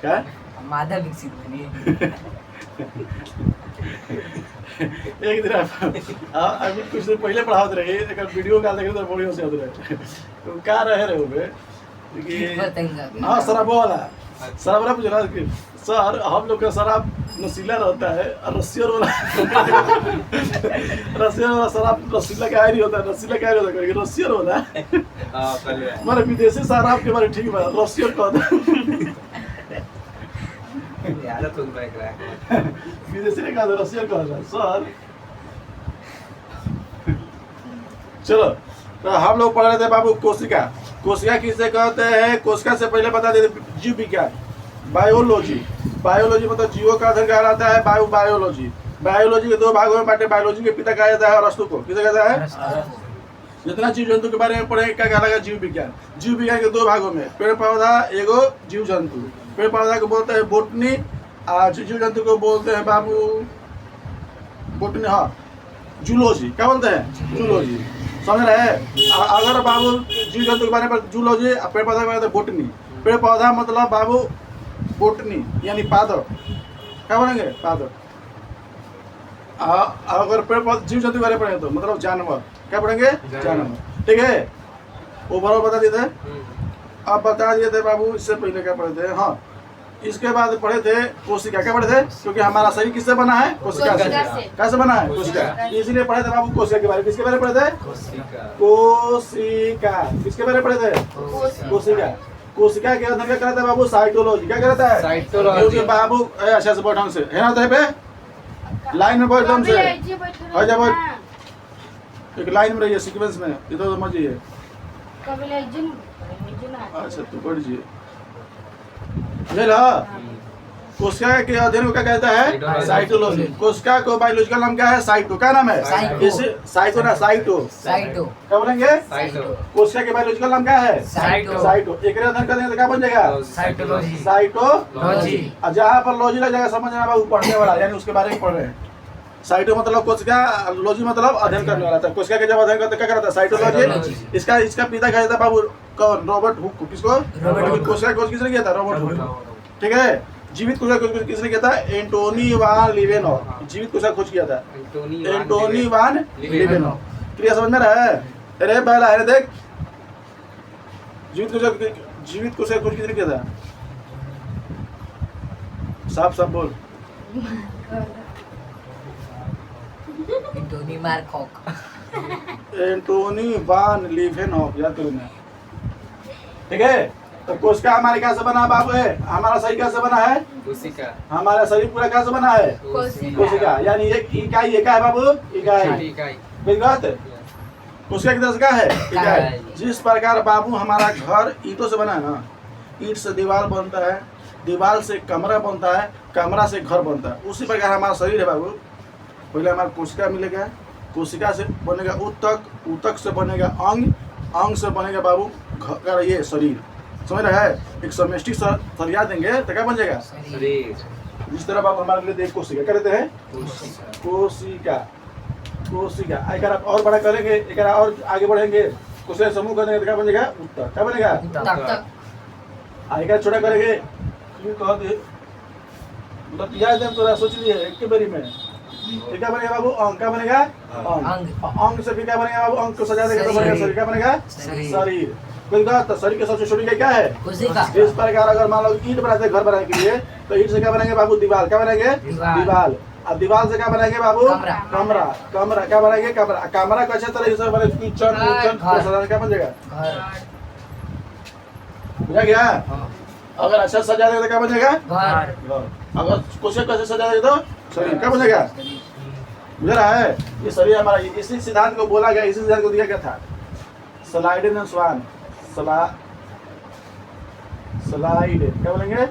क्या मादा विकसित बनिए। एक दिन अभी कुछ दिन पहले पढ़ाते रहे एक वीडियो का देखे तो बढ़िया से रहे तो क्या रहे हो कि हाँ शराब वाला शराब वाला पूछ रहा कि सर हम लोग का शराब नशीला रहता है और रसियर वाला रसियर वाला शराब रसीला क्या नहीं होता रसीला क्या नहीं होता करके रसियर वाला हमारे विदेशी शराब के बारे ठीक बात रसियर कहता विदेशी ने कहा था रसियर कहा था सर। चलो तो हम लोग पढ़ रहे थे बाबू कोशिका। कोशिका किसे कहते हैं? कोशिका से पहले बता देते जीव विज्ञान बायोलॉजी। बायोलॉजी मतलब जीवों का अध्ययन कहलाता है बायोलॉजी। बायोलॉजी के दो भागों में बांटे। बायोलॉजी के पिता कहा जाता है अरस्तु को। किसे कहता है? जितना जीव जंतु के बारे में पढ़े क्या कहलाएगा? जीव विज्ञान। जीव विज्ञान के दो भागों में पेड़ पौधा एगो जीव जंतु। पेड़ पौधा को बोलते हैं बोटनी और जीव जंतु को बोलते हैं बाबू बोटनी हाँ जूलॉजी। क्या बोलते हैं? जूलॉजी। समझ रहे हैं? अगर बाबू जीव जंतु के बारे में जूलॉजी और पेड़ पौधा के बारे में बोटनी। पेड़ पौधा मतलब बाबू बोटनी यानी पादप। क्या बोलेंगे? पादप। अगर पेड़ पौधा जीव जंतु के बारे में पढ़ेंगे तो मतलब जानवर। क्या पढ़ेंगे? जानवर। ठीक है ओवरऑल बता दिए थे। अब बता दिए थे बाबू इससे पहले क्या पढ़े थे? हाँ इसके बाद पढ़े थे कोशिका। क्या पढ़े थे? क्योंकि हमारा शरीर किससे बना है? कोशिका से। कैसे बना है? कोशिका। इसीलिए पढ़े थे बाबू कोशिका के बारे में। किसके बारे में पढ़े थे? कोशिका। किसके बारे में पढ़े थे? कोशिका। कोशिका के अंदर क्या कहता है बाबू? साइटोलॉजी। क्या कहता है? साइटोलॉजी। क्योंकि बाबू अच्छा से बैठन से है ना तो पे लाइन में बैठ से हो जा बैठ एक लाइन में रहिए सीक्वेंस में इधर तो समझिए। अच्छा तो बैठ जाइए। कोशिका के अध्ययन को क्या कहता है? साइटोलॉजी। कोशिका को बायोलॉजिकल नाम क्या है? साइटो। क्या नाम है? साइटो ना साइटो। क्या बोलेंगे? कोशिका के बायोलॉजिकल नाम क्या है? साइटो। एक अध्ययन कर देंगे तो क्या बन जाएगा? साइटोलॉजी। साइटोलॉजी। जहाँ पर लॉजी लग जाएगा समझना बाबू पढ़ने वाला यानी उसके बारे में पढ़ रहे हैं। साइटो मतलब कोशिका लॉजी मतलब अध्ययन करने वाला था। कोशिका के जब अध्ययन करते क्या करता है? साइटोलॉजी। इसका पिता क्या था बाबू? कौन? Robert Hooke. किसको? रॉबर्ट। कोशिका खोज किसने किया था? Robert Hooke. ठीक है। जीवित कोशिका खोज किसने किया था? एंटोनी वान लीवेनॉव। जीवित कोशिका खोज किया था एंटोनी वान लीवेनॉव। क्रिया समझ में रहा है? अरे पहला है देख जीवित कोशिका खोज किसने किया था? साफ साफ बोल। एंटोनी मार्कॉक। एंटोनी वान लीवेनॉव याद करो ना। ठीक है। तो कोशिका हमारे क्या से बना बाबू है? हमारा शरीर कैसे बना है? कोशिका। हमारा शरीर पूरा कैसे बना है? कोशिका। यानी एक इकाई एक है बाबू इकाई। कोशिका की तरह से क्या है? इकाई। जिस प्रकार बाबू हमारा घर ईंटों से बना है ना ईंट से दीवार बनता है दीवार से कमरा बनता है कमरा से घर बनता है उसी प्रकार हमारा शरीर है बाबू। पहले हमारा कोशिका मिलेगा कोशिका से बनेगा ऊतक ऊतक से बनेगा अंग अंग से बनेगा बाबू घर ये शरीर। समझ रहा है? एक समष्टि सरिया देंगे तो क्या बन जाएगा? शरीर। जिस तरह बाबू हमारे लिए देख कोशिका क्या कहते हैं? कोशिका। कोशिका एक और बड़ा करेंगे एक और आगे बढ़ेंगे कोशिका समूह करेंगे तो क्या बनेगा? ऊतक। क्या बनेगा? एक छोटा करेंगे मतलब याद है थोड़ा सोच लिए एक के बारी में क्या बनेगा बाबू? अंग। क्या बनेगा? अंग से भी क्या बनेगा बाबू? अंग को सजा देगा तो बनेगा शरीर। क्या बनेगा? शरीर। तो शरीर के सबसे छोटी क्या है? कोशिका। इस प्रकार अगर मान लो ईंट बनाते हैं घर बनाने के लिए तो ईंट से क्या बनाएंगे बाबू? दीवार। क्या बनाएंगे? दीवार। अब दीवार से क्या बनाएंगे बाबू? कमरा। कमरा क्या बनाएंगे? कमरा। कमरा को अच्छे तरह से बने किचन क्या बन जाएगा? बुझा गया? अगर अच्छा सजा देगा तो क्या बनेगा? अगर कोशिका कैसे सजा देगा तो शरीर। क्या बनेगा? बुझ रहा है? ये शरीर हमारा इसी सिद्धांत को बोला गया इसी सिद्धांत को दिया गया था स्लाइडेन एंड स्वान। स्लाइडेन क्या बोलेंगे?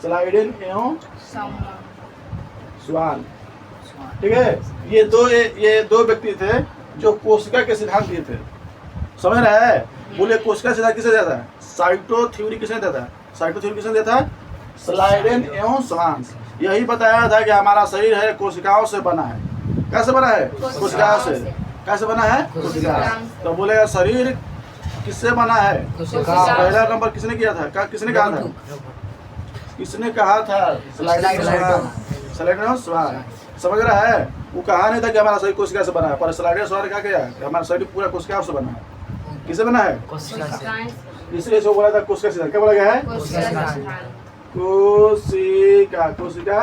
स्लाइडेन एवं स्वान। ठीक है। ये दो व्यक्ति थे जो कोशिका के सिद्धांत दिए थे। समझ रहा है? बोले कोशिका सिद्धांत किसे दिया था? साइटो थ्योरी किसने दिया था? साइटो थ्योरी किसने दिया था? स्लाइडेन एवं स्वान। यही बताया था कि हमारा शरीर है कोशिकाओं से बना है। कैसे बना है? कोशिकाओं से। कैसे बना है? कोशिका। तो बोलेगा शरीर किससे बना है? पहला नंबर किसने किया था? किसने कहा था? किसने कहा था स्लाइडर स्वार? समझ रहा है? वो कहा नहीं था कि हमारा शरीर कोशिका से बना है, पर स्लाइडर स्वार क्या किया कि हमारा शरीर पूरा कोशिका से बना है। किससे बना है? इसलिए इसको बोला था कोशिका सिद्धांत। क्या बोला गया है? कोशिका। कोशिका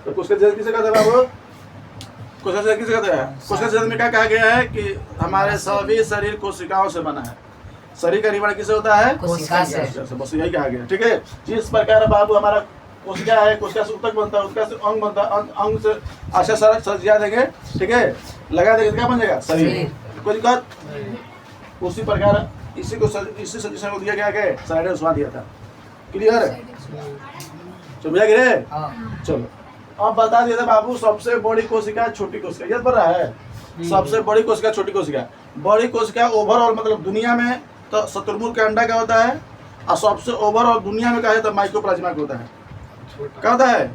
तो कोशिका सिद्धांत किसे कहते हैं बाबू? कोशिका सिद्धांत किसे कहते हैं? कोशिका सिद्धांत में क्या कहा गया है कि हमारे सभी शरीर कोशिकाओं से बना है। शरीर का निर्माण किसे होता है? कोशिका से। बस यही कहा गया। ठीक है, जिस प्रकार बाबू हमारा कोशिका है, कोशिका से ऊतक बनता है, ऊतक से अंग बनता है, अंग से अच्छा सारा सजा देंगे, ठीक है, लगा देंगे तो क्या बन जाएगा? शरीर। कोई दिक्कत? उसी प्रकार इसी सजेशन को दिया गया है, स्लाइडर स्वाद दिया था। क्लियर? समझा गिरे? चलो अब बता दिया था बाबू, सबसे बड़ी कोशिका छोटी कोशिका, याद पड़ रहा है? सबसे बड़ी कोशिका छोटी कोशिका। बड़ी कोशिका ओवरऑल मतलब दुनिया में तो शतुरमुर्ग का अंडा क्या होता है, और सबसे ओवरऑल दुनिया में क्या है तो माइकोप्लाज्मा का होता है। क्या होता है?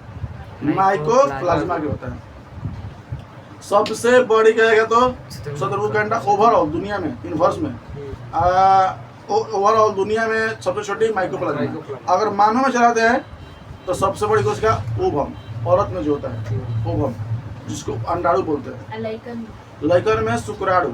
माइकोप्लाज्मा का होता है। सबसे बड़ी कहेगा तो शतुरमुर्ग का अंडा ओवरऑल दुनिया में, यूनिवर्स में ओवरऑल दुनिया में सबसे छोटी माइकोप्लाज्मा। अगर मानव में चलाते हैं तो सबसे बड़ी कोशिका ओवम, औरत में जो होता है ओवम, जिसको अंडाणु बोलते हैं। लइकन में शुक्राणु,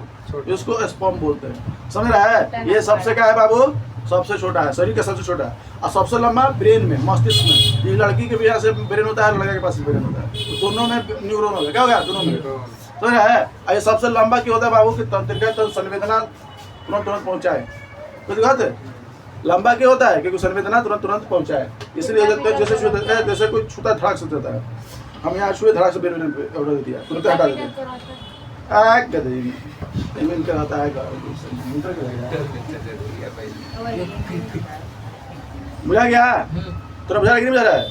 इसको स्पर्म बोलते हैं। समझ रहा है? ये सबसे क्या है बाबू? सबसे छोटा है, शरीर का सबसे छोटा है। और सबसे लंबा ब्रेन में, मस्तिष्क में। ये लड़की के भी यहाँ से ब्रेन होता है, लड़का के पास ब्रेन होता है, तो दोनों में न्यूरॉन होगा। क्या होगा? दोनों में। समझ रहा है? ये सबसे लंबा क्या होता है बाबू कि तंत्रिका संवेदना तुरंत पहुँचाए। कुछ बात है? लंबा क्या होता है? क्योंकि संवेदना तुरंत पहुँचाए। इसलिए जैसे कोई छूता धड़ाक से देता है, हम यहाँ छुए धड़ाक से ब्रेन पे ऑर्डर दिया, तुरंत हटा देते हैं। इनका होता है बुझा गया? तो बुझा नहीं बुझा रहा है?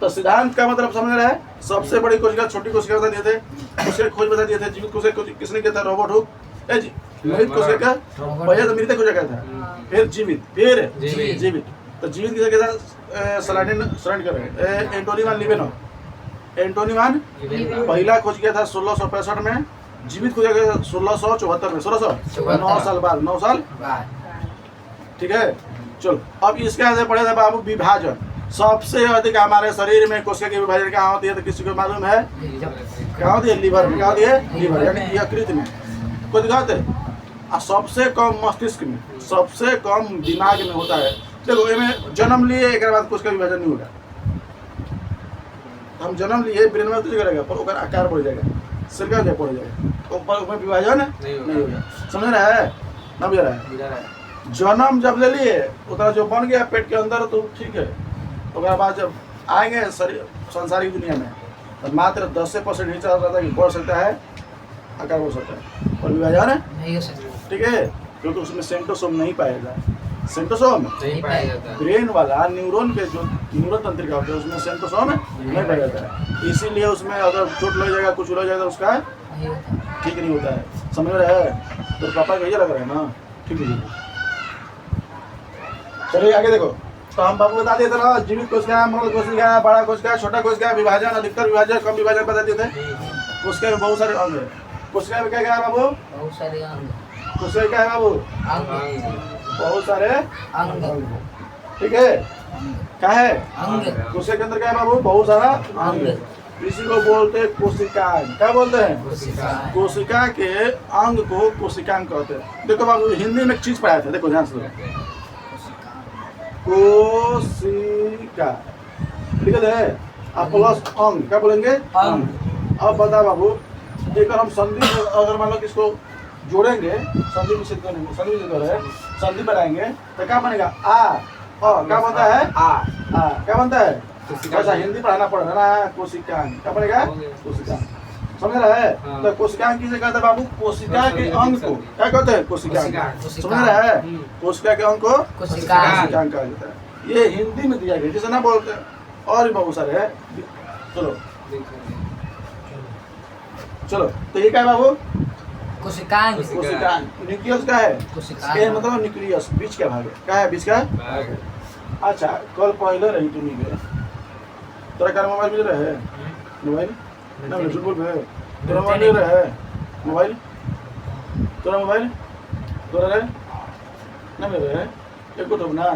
तो सिद्धांत का मतलब समझ रहा है? सबसे बड़ी कोशिका छोटी कोशिका बता दिए थे, उसके खोज बता दिए थे। जीवित कोशिका किसने किया था? Robert Hooke. मृत कोशिका पहले तो मृत कोशिका था, फिर जीवित, फिर जीवित। तो जीवित किसे किया था? सलाइन कर रहे हैं एंटोनी वान लिवेनॉव। एंटोनी वान पहला खोज किया था 1665 में, जीवित खोजा गया 1674 में। 9 साल बाद, 9 साल। ठीक है, चलो अब इसके आगे पढ़े थे बाबू विभाजन। सबसे अधिक हमारे शरीर में कोशिका की विभाजन कहाँ होती है तो किसी को मालूम है? कहाँ होती है? लीवर में। क्या होती है? लीवर, यानी यकृत में। कोई दिक्कत है? और सबसे कम मस्तिष्क में, सबसे कम दिमाग में होता है। देखो इनमें जन्म लिए एक बाद कोशिका विभाजन नहीं होगा। हम जन्म लिए ब्रेन में कुछ करेगा पर उसका आकार बढ़ जाएगा, सिरका क्या पड़ जाएगा, ऊपर विभाजन नहीं होगा। समझ रहा है? ना बुझा रहा है? जन्म जब ले लिए उतना जो बन गया पेट के अंदर तो ठीक है, उसके बाद जब आएंगे संसारिक दुनिया में तो मात्र 10% ही चल रहा था कि बढ़ सकता है, आकार बढ़ सकता है, और विभाजन नहीं हो सकता। ठीक है, क्योंकि उसमें सेंट्रोसोम नहीं पाएगा। सेंट्रोसोम नहीं पाया जाता है। ब्रेन वाला न्यूरॉन के जो न्यूरल तंत्रिका होते हैं उसमें सेंट्रोसोम नहीं पाया जाता है। इसीलिए उसमें अगर चोट लग जाएगा, कुछ लग जाएगा, उसका ठीक नहीं होता है। समझ रहे हैं? तो पापा को ये लग रहा है ना, ठीक है। चलिए आगे देखो। तो हम बाबू बता देते ना, जीवित कोशिका, मूल कोशिका, बड़ा कोशिका, छोटा कोशिका, विभाजन, अधिकतर विभाजन, कम विभाजन बता देते हैं। कोशिका में बहुत सारे अंग है। कोशिका में क्या क्या है बाबू? बहुत सारे अंग। कोशिका क्या है बाबू? अंग। बहुत सारे अंग। ठीक है, क्या है? अंग। कोशिका के अंदर क्या है बाबू? बहुत सारा अंग। इसी को बोलते हैं कोशिकांग। क्या बोलते हैं? कोशिका के अंग को कोशिकांग कहते हैं। देखो बाबू हिंदी में एक चीज पढ़ाया था, देखो ध्यान से। कोशिका ठीक है, अब प्लस अंग, क्या बोलेंगे? अंग। अब बता बाबू, जेकर हम संधि अगर मान लो किसको जोड़ेंगे, संधि विच्छेद करेंगे, संधि विच्छेद करें, संधि बनाएंगे तो क्या बनेगा? आ। क्या बनता है? आ। क्या बनता है? ऐसा हिंदी पढ़ाना पड़ेगा ना। कोशिकांग क्या बनेगा? कोशिकांग। समझ रहा है? तो कोशिकांग किसे कहते हैं बाबू? कोशिका के अंग को क्या कहते हैं? कोशिकांग। समझ रहा है? कोशिका के अंग को कोशिकांग कहा जाता है। ये हिंदी में दिया गया, जिसे ना बोलते हैं, और भी बहुत सारे है। चलो चलो, तो ये क्या है बाबू? कोशिकांग। कोशिकांग। न्यूक्लियस क्या है? कोशिकांग मतलब न्यूक्लियस, बीच का भाग है। क्या है बीच का? अच्छा, कल पहले रही तुम नहीं गए, तेरा क्या मोबाइल मिल रहा है? मोबाइल ना झूठ बोल रहे, तेरा मोबाइल मिल रहा है? मोबाइल तेरा मोबाइल तोरा रहे ना मिल रहा है? एक को ना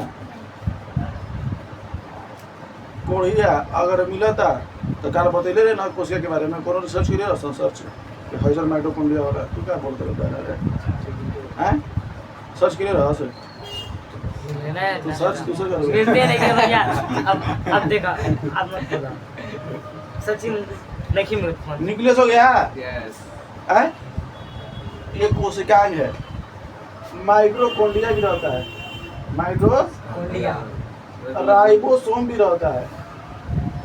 कोढ़िया अगर मिला था तो काल बतैले रहे ना कोशिका के बारे में कोनो रिसर्च करिए रहा सर्च कि हाइजर माइटोकॉन्ड्रिया वाला तू क्या बोलते रहता है हैं सर्च करिए रहा से तू सर्च दूसरे कर मैं नहीं कर रहा यार। अब देखा अब मत बोला सचिन नहीं मत न्यूक्लियस हो गया यस हैं ये कोशिकाएं है माइटोकॉन्ड्रिया भी रहता है माइटो कोंडिया राइबोसोम भी रहता है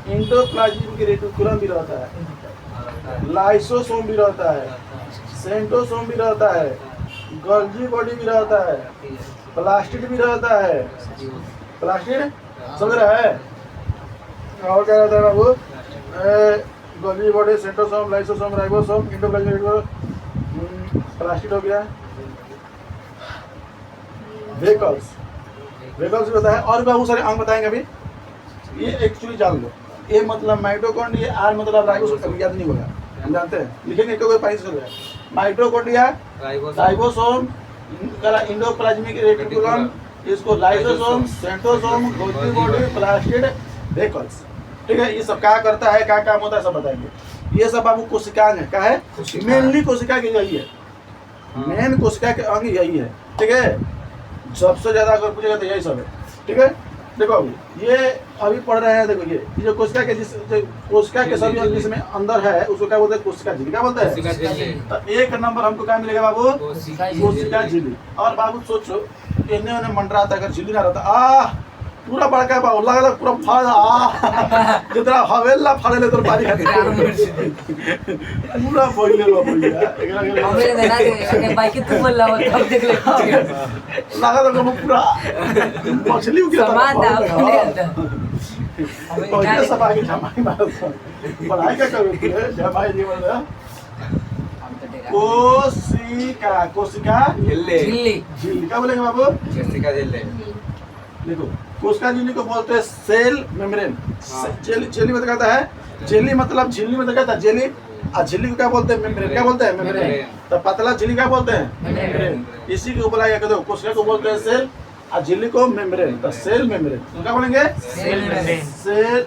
एंडोप्लाज्मिक रेटिकुलम भी रहता है लाइसोसोम भी रहता है सेंट्रोसोम भी रहता है गोल्गी बॉडी भी रहता है प्लास्टिड भी रहता है प्लास्टिड समझ रहा है और क्या रहता है बाबू Golgi body centrosome lysosome ribosome endoplasmic reticulum plastid हो गया वेकल्स वेकल्स भी होता है और बहुत सारे अंग बताएंगे अभी ये एक्चुअली जान लो ए मतलब माइटोकॉन्ड्रिया आर मतलब राइबोसोम याद नहीं होगा हम जानते हैं लिखेंगे कोई पाई से है माइटोकॉन्ड्रिया राइबोसोम एंडोप्लाज्मिक रेटिकुलम इसको lysosome centrosome Golgi body plastid vehicles ठीक है ये सब क्या करता है क्या काम होता है सब बताएंगे ये सब बाबू कोशिकाएं है क्या है मेनली कोशिका की यही है मेन कोशिका के अंग यही है ठीक है सबसे ज्यादा अगर पूछेगा तो यही सब है ठीक है देखो अभी ये अभी पढ़ रहे हैं देखो ये जो कोशिका के कोशिका के सभी अंग जिसमें अंदर है उसको क्या बोलते हैं कोशिका झिल्ली क्या बोलते हैं तो एक नंबर हमको क्या मिलेगा बाबू कोशिका झिल्ली और बाबू सोचो इन्हें उन्हें मंडराता अगर झिल्ली ना रहता पूरा बड़का बाबू लगा पूरा फाड़ जितना हवेला फाड़े तो पानी खाते पूरा बोले बाबू हमें देना के बाइक तू बोल रहा हो तब देख ले लगा तो पूरा मछली के सामान दा अपने और ये सब आगे जमाई मारो पढ़ाई क्या करोगे जमाई जीवन में कोशिका कोशिका झिल्ली झिल्ली क्या बोलेंगे बाबू कोशिका झिल्ली देखो कोशिका झिल्ली को बोलते हैं सेल मेम्ब्रेन जेली मतलब कहता है जेली मतलब झिल्ली मतलब कहता है जेली और झिल्ली को क्या बोलते हैं मेम्ब्रेन क्या बोलते हैं मेम्ब्रेन तो पतला झिल्ली क्या बोलते हैं मेम्ब्रेन इसी को बोला गया कोशिका को बोलते हैं सेल और झिल्ली को मेम्ब्रेन तो सेल मेम्ब्रेन तो क्या बोलेंगे cell membrane cell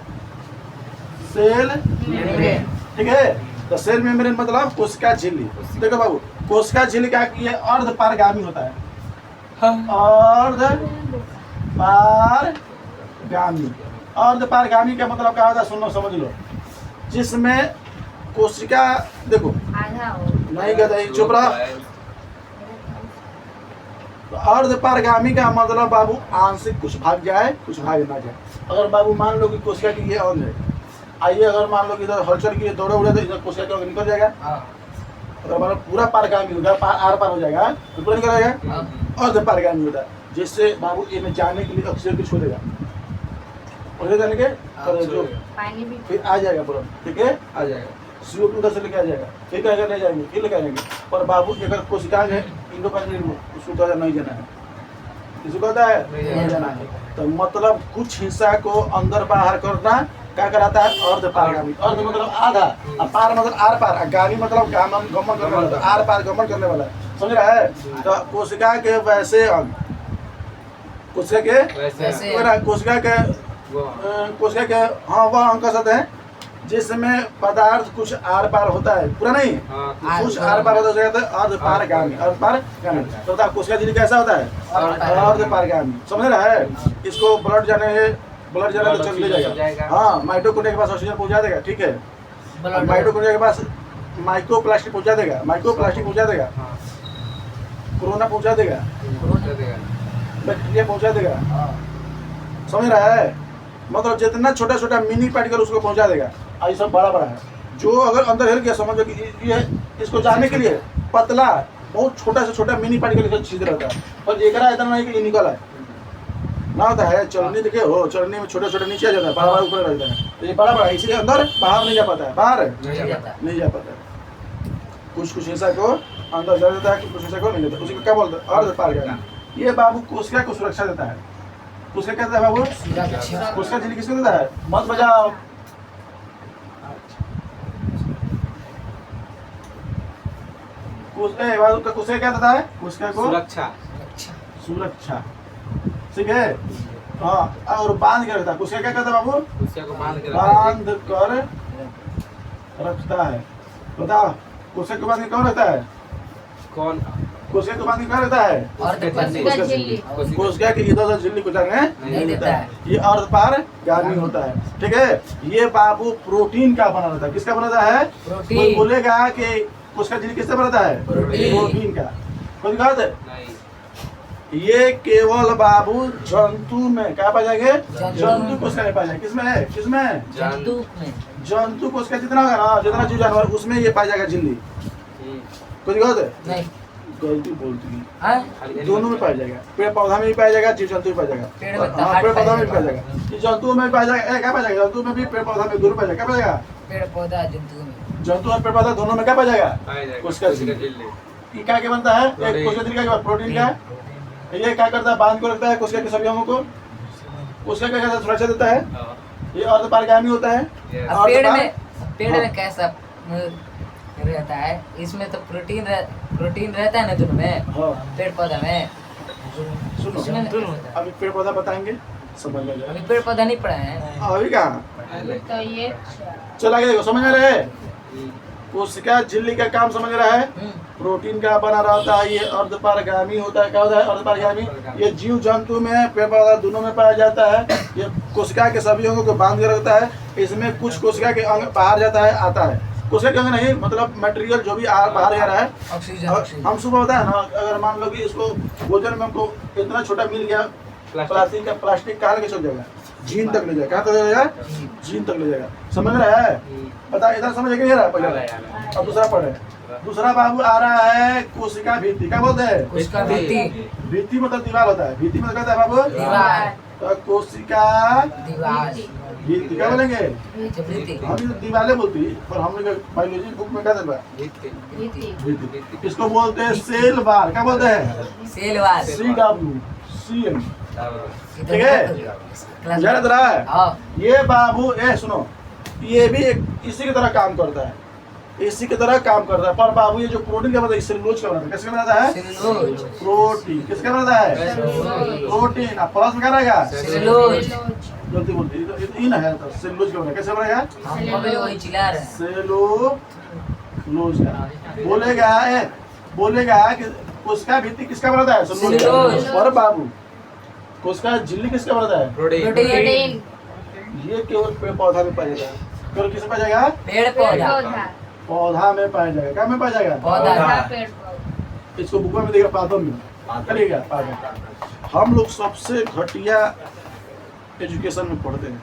cell membrane ठीक है तो सेल मेम्ब्रेन मतलब कोशिका झिल्ली देखो बाबू कोशिका झिल्ली क्या ये अर्ध पारगामी होता है अर्ध पारगामी अर्ध पारगामी का मतलब क्या होता है सुनो समझ लो जिसमें कोशिका देखो नहीं कहता चुप रहा तो अर्ध पारगामी का मतलब बाबू आंशिक कुछ भाग जाए कुछ भाग ना जाए अगर बाबू मान लो कि कोशिका की ये अंग है आइए अगर मान लो कि इधर हलचल की दौड़े उड़े तो इधर कोशिका का अंग निकल जाएगा अगर मतलब पूरा पारगामी होगा आर पार हो जाएगा तो पूरा निकल जाएगा अर्ध पारगामी होता है जिससे बाबू ये में जाने के लिए ऑक्सीजन को छोड़ेगा और जाने के जो फिर आ जाएगा पूरा ठीक है आ जाएगा CO2 उधर से लेके आ जाएगा फिर क्या ले जाएंगे फिर लेके आएंगे पर बाबू अगर कोशिकाएं है इंडोप्लाज्मिक उसको कहता नहीं जाना है इसको कहता है नहीं जाना है तो मतलब कुछ हिस्सा को अंदर बाहर करना क्या कराता है अर्ध पारगामी अर्ध मतलब आधा और पार मतलब आर पार गामी मतलब गमन करने वाला आर पार गमन करने वाला समझ रहा है तो कोशिका के वैसे अंग कोशिका के कोशिका के हाँ वह अंग का शब्द है जिसमें पदार्थ कुछ आर पार होता है पूरा नहीं कुछ आर पार होता है अर्ध पारगामी अर्ध पारगामी तो कोशिका झिल्ली कैसा होता है अर्ध पारगामी समझ रहा है इसको ब्लड जाने तो चल ले जाएगा हाँ माइटोकॉन्ड्रिया के पास ऑक्सीजन पहुंचा देगा ठीक है माइटोकॉन्ड्रिया के पास माइक्रोप्लास्टिक पहुंचा देगा माइक्रोप्लास्टिक पहुंचा देगा कोरोना पहुंचा देगा बैक्टीरिया पहुंचा देगा समझ रहा है मतलब जितना छोटा छोटा मिनी पार्टिकल उसको पहुंचा देगा ये सब बड़ा बड़ा है जो अगर अंदर हिल गया समझ लो कि ये इसको जाने के लिए पतला बहुत छोटा से छोटा मिनी पार्टिकल छीद रहता है पर एकरा इतना नहीं कि ये निकल है ना होता है चलनी देखे हो चलनी में छोटे छोटे नीचे आ जाता है बड़ा बड़ा ऊपर रहता है तो ये बड़ा बड़ा इसलिए अंदर बाहर नहीं जा पाता है बाहर नहीं जा पाता है कुछ हिस्सा को अंदर जा देता है कुछ हिस्सा को नहीं देता उसी को क्या बोलते हैं अर्ध पारगामी ये बाबू कोशिका को सुरक्षा देता है कोशिका कहता है बाबू कोशिका झिल्ली किसको देता है मत बजाओ कोशिका क्या देता है कोशिका को सुरक्षा सुरक्षा ठीक है हाँ, और बांध के रखता है। कुसिया क्या कहता है बाबू? कुसिया को बांध के बांध कर रखता है। बताओ, कुसिया को बांध के कौन रखता है? कौन? कुसिया को बांध के कौन रखता है? कुसिया के इधर झिल्ली को जाने नहीं देता है। ये अर्ध पार गामी होता है। ठीक है, ये बाबू प्रोटीन का बना रहता है। किसका बनता है? प्रोटीन। कोई बोलेगा कि कुसका झिल्ली किससे बनता है? प्रोटीन का। कोई कहा था? नहीं। ये केवल बाबू जंतु में क्या पाए जाएंगे? जंतु। जंतु कोशिका नहीं पाए जाएंगे। किसमें है? किसमें? जंतु में। जंतु कोशिका जितना होगा ना, जितना जीव जानवर, उसमें ये पाया जाएगा झिल्ली। कोई गलत है? नहीं। गलती बोलती है। हाँ? दोनों में पाया जाएगा। पेड़ पौधा में भी पाया जाएगा, जीव जंतु में पाया जाएगा। पेड़ में हाँ, पेड़ पौधा में भी पाया जाएगा। ये जंतु में भी पाया जाएगा। क्या पाया जाएगा? जंतु में भी, पेड़ पौधा में दोनों पाया जाएगा। क्या पाया जाएगा? पेड़ पौधा जंतु में। जंतु और पेड़ पौधा दोनों में क्या पाया जाएगा? पाया जाएगा। कोशिका झिल्ली। ये क्या क्या बनता है? एक कोशिका झिल्ली का प्रोटीन का। ये क्या करता है? बांध को रखता है कोशिका के सभी अंगों को। कोशिका क्या करता है? सुरक्षा देता है। ये अर्धपारगामी होता है। अब पेड़ में कैसा रहता है? इसमें तो प्रोटीन रहता है ना दोनों में, हाँ, पेड़ पौधा में। सुनो, इसमें दोनों होता है। अभी पेड़ पौधा बताएंगे, समझ में अभी जाएगा। पेड़ पौधा नहीं पड़ा है। अभी कहाँ तो ये चला गया? देखो, समझ में रहे? कोशिका झिल्ली का काम समझ रहा है? प्रोटीन का बना रहता है। ये अर्धपारगामी होता है। क्या होता है? अर्धपारगामी। ये जीव जंतु में, पेड़ पौधा दोनों में पाया जाता है। ये कोशिका के सभी अंगों को बांध के रखता है। इसमें कुछ कोशिका के अंग बाहर जाता है, आता है। कोशिका के अंग नहीं, मतलब मटेरियल जो भी बाहर जा रहा है। ऑक्सीजन। हम सुबह होता है ना, अगर मान लो कि इसको भोजन में हमको इतना छोटा मिल गया, प्लास्टिक कहाँ लेके चल जाएगा? जीन तक ले जाएगा। कहाँ तक ले जाएगा? जीन तक ले जाएगा। समझ रहा है? बता, इधर समझ के नहीं रहा पहले। अब दूसरा पढ़े। दूसरा बाबू आ रहा है कोशिका भित्ति। क्या बोलते हैं? कोशिका भित्ति। भित्ति मतलब दीवार होता है। भित्ति मतलब कहता है बाबू दीवार। तो कोशिका दीवार। भित्ति क्या बोलेंगे? भित्ति। हम तो दीवारें बोलती, पर हम लोग बायोलॉजी बुक में क्या देता है? भित्ति। इसको बोलते हैं सेल वाल। क्या बोलते हैं? सेलवार। CWCM। ठीक है, याद रहा है? हाँ। ये बाबू सुनो, ये भी इसी की तरह काम करता है। इसी की तरह काम करता है। पर बाबू ये जो प्रोटीन का बनता है, सेलुलोज का बनता है। किसका बनता है? सेलुलोज। प्रोटीन। किसका बनता है? प्रोटीन। अब प्लस में क्या रहेगा? सेलुलोज। गलती बोलती है, तो इन है तो सेलुलोज का बनेगा। कैसे बनेगा? हम अभी वही चिल्ला रहे हैं। सेलुलोज का बोलेगा कि उसका भित्ति किसका बनता है? सेलुलोज। और बाबू उसका झिल्ली किसका बनता है? प्रोटीन। ये केवल पेड़ पौधा में पाया जाएगा। केवल किसमें पाया जाएगा? पेड़ पौधा। पौधा में पाया जाएगा। क्या में पाया जाएगा? पौधा। इसको बुक में देगा, पादों में करेगा। हम लोग सबसे घटिया एजुकेशन में पढ़ते हैं।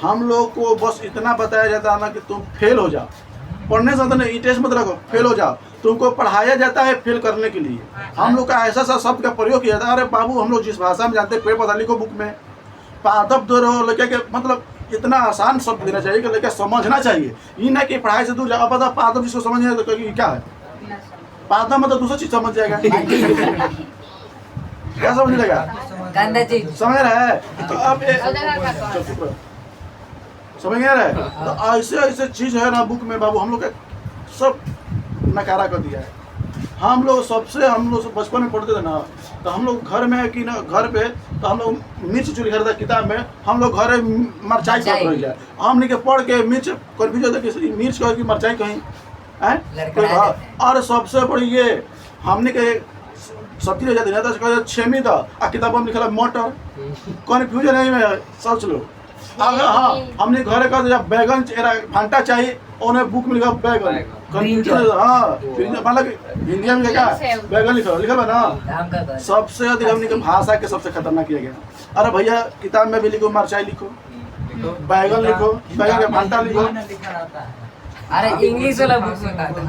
हम लोग को बस इतना बताया जाता है ना कि तुम फेल हो जाओ। पढ़ने से तो नहीं, टेस्ट मत रखो, फेल हो जाओ। तुमको पढ़ाया जाता है फेल करने के लिए। हम लोग का ऐसा सा शब्द का प्रयोग किया जाता है। अरे बाबू, हम लोग जिस भाषा में जानते हैं, पेड़ पौधा लिखो बुक में। पादप दो रहो लड़के के, मतलब इतना आसान शब्द देना चाहिए कि लड़का समझना चाहिए। ये ना कि पढ़ाई से दूर जाओ। पता पादप जिसको समझ नहीं तो क्या है? पादप मतलब दूसरी चीज समझ जाएगा। क्या समझ लेगा? गंदा चीज। समझ रहा है? तो अब समझ नहीं आ रहा है? तो ऐसे ऐसे चीज है ना बुक में बाबू, हम लोग का सब नकारा कर दिया है। हम लोग बचपन में पढ़ते थे ना, तो हम लोग घर में कि ना घर पे, तो हम लोग मिर्च जो लिखा था किताब में, हम लोग घर मरचाई पढ़ रह जाए। हमने के पढ़ के मिर्च कन्फ्यूज होता है कि मिर्च कहीं कि मरचाई कहीं है। और सबसे बड़ी ये हमने के सब्जी रह जाती है तो छेमी था आ किताबों में लिखा मटर। कन्फ्यूजन है में सोच लो। हाँ, हमने घर का जब बैगन भांटा चाहिए, उन्हें बुक में लिखा बैगन। कंफ्यूजन। हाँ, मतलब हिंदी में क्या बैगन लिखा है ना। सबसे अधिक हमने के भाषा के सबसे खतरनाक किया गया। अरे भैया, किताब में भी लिखो मरचाई लिखो, बैगन लिखो, बैगन का भांटा लिखो। अरे इंग्लिश वाला बुक में कहा था,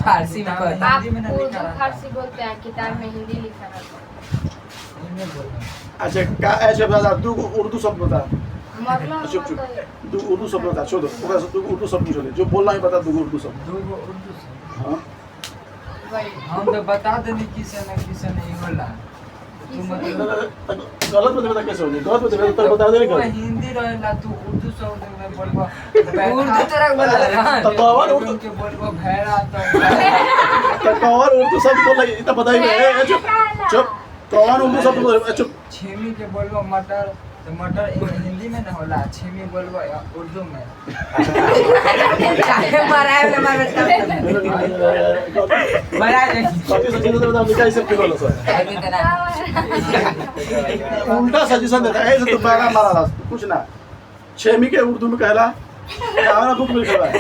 फारसी में कहा था। आप उर्दू फारसी बोलते हैं, किताब में हिंदी लिखा रहता अच्छा, क्या ऐसे बता दो उर्दू शब्द बता। मतलब चुप चुप, दो उर्दू शब्द बता। छोड़ो, दो उर्दू शब्द छोड़ो, जो बोलना ही बता। दो उर्दू शब्द। हाँ, हम तो बता देने किसे नहीं बोला। गलत बता कैसे होगी? गलत बता बता दे। हिंदी रहेला, तू उर्दू शब्द में बोलबो। उर्दू तरह बोला। तो कौन उर्दू के बोलबो भेड़ा तो कौन उर्दू शब्द बोल रही है? इतना बता ही नहीं। चुप चुप, कौन उर्दू शब्द बोल रही है? चुप। छेमी के बोलबो मटर तो मटर हिंदी में ना होला, छेमी बोलबो उर्दू में। काहे मराए वाला मार बेटा मरा जाए सचिन तो बता क्या से बोलो सर अभी करा उल्टा सजेशन देता है ऐसे तो मारा मारा कुछ ना छेमी के उर्दू में कहला हमारा बुक में लिखा है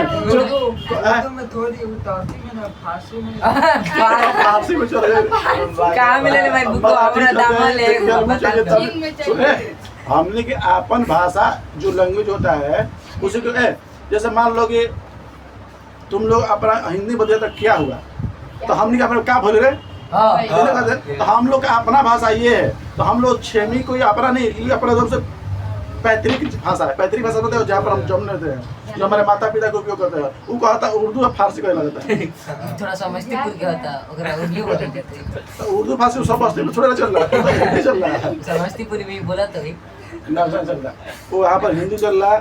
उर्दू में थोड़ी उतारती में ना, फारसी में फारसी में चल गए कहाँ मिले भाई बुक हमरा दाम ले सुने हमने के अपन भाषा जो लैंग्वेज होता है उसी को जैसे मान लो कि तुम लोग अपना हिंदी बोलते तो क्या हुआ तो हमने के अपना क्या बोले रे तो हम लोग का अपना भाषा ये है तो हम लोग छेमी कोई अपना नहीं ये अपना एकदम से पैतृक भाषा है। पैतृक भाषा होता है जहाँ पर हम जन्म लेते हैं जो हमारे माता पिता का उपयोग करते हैं वो कहता है उर्दू और फारसी कहला जाता है थोड़ा समस्तीपुर के होता ओकरा उर्दू बोलते थे तो उर्दू फारसी सब बस्ती में थोड़ा चल रहा है हिंदी चल रहा है समस्तीपुर में बोला तो ही ना चल रहा है वो यहाँ पर हिंदी चल रहा है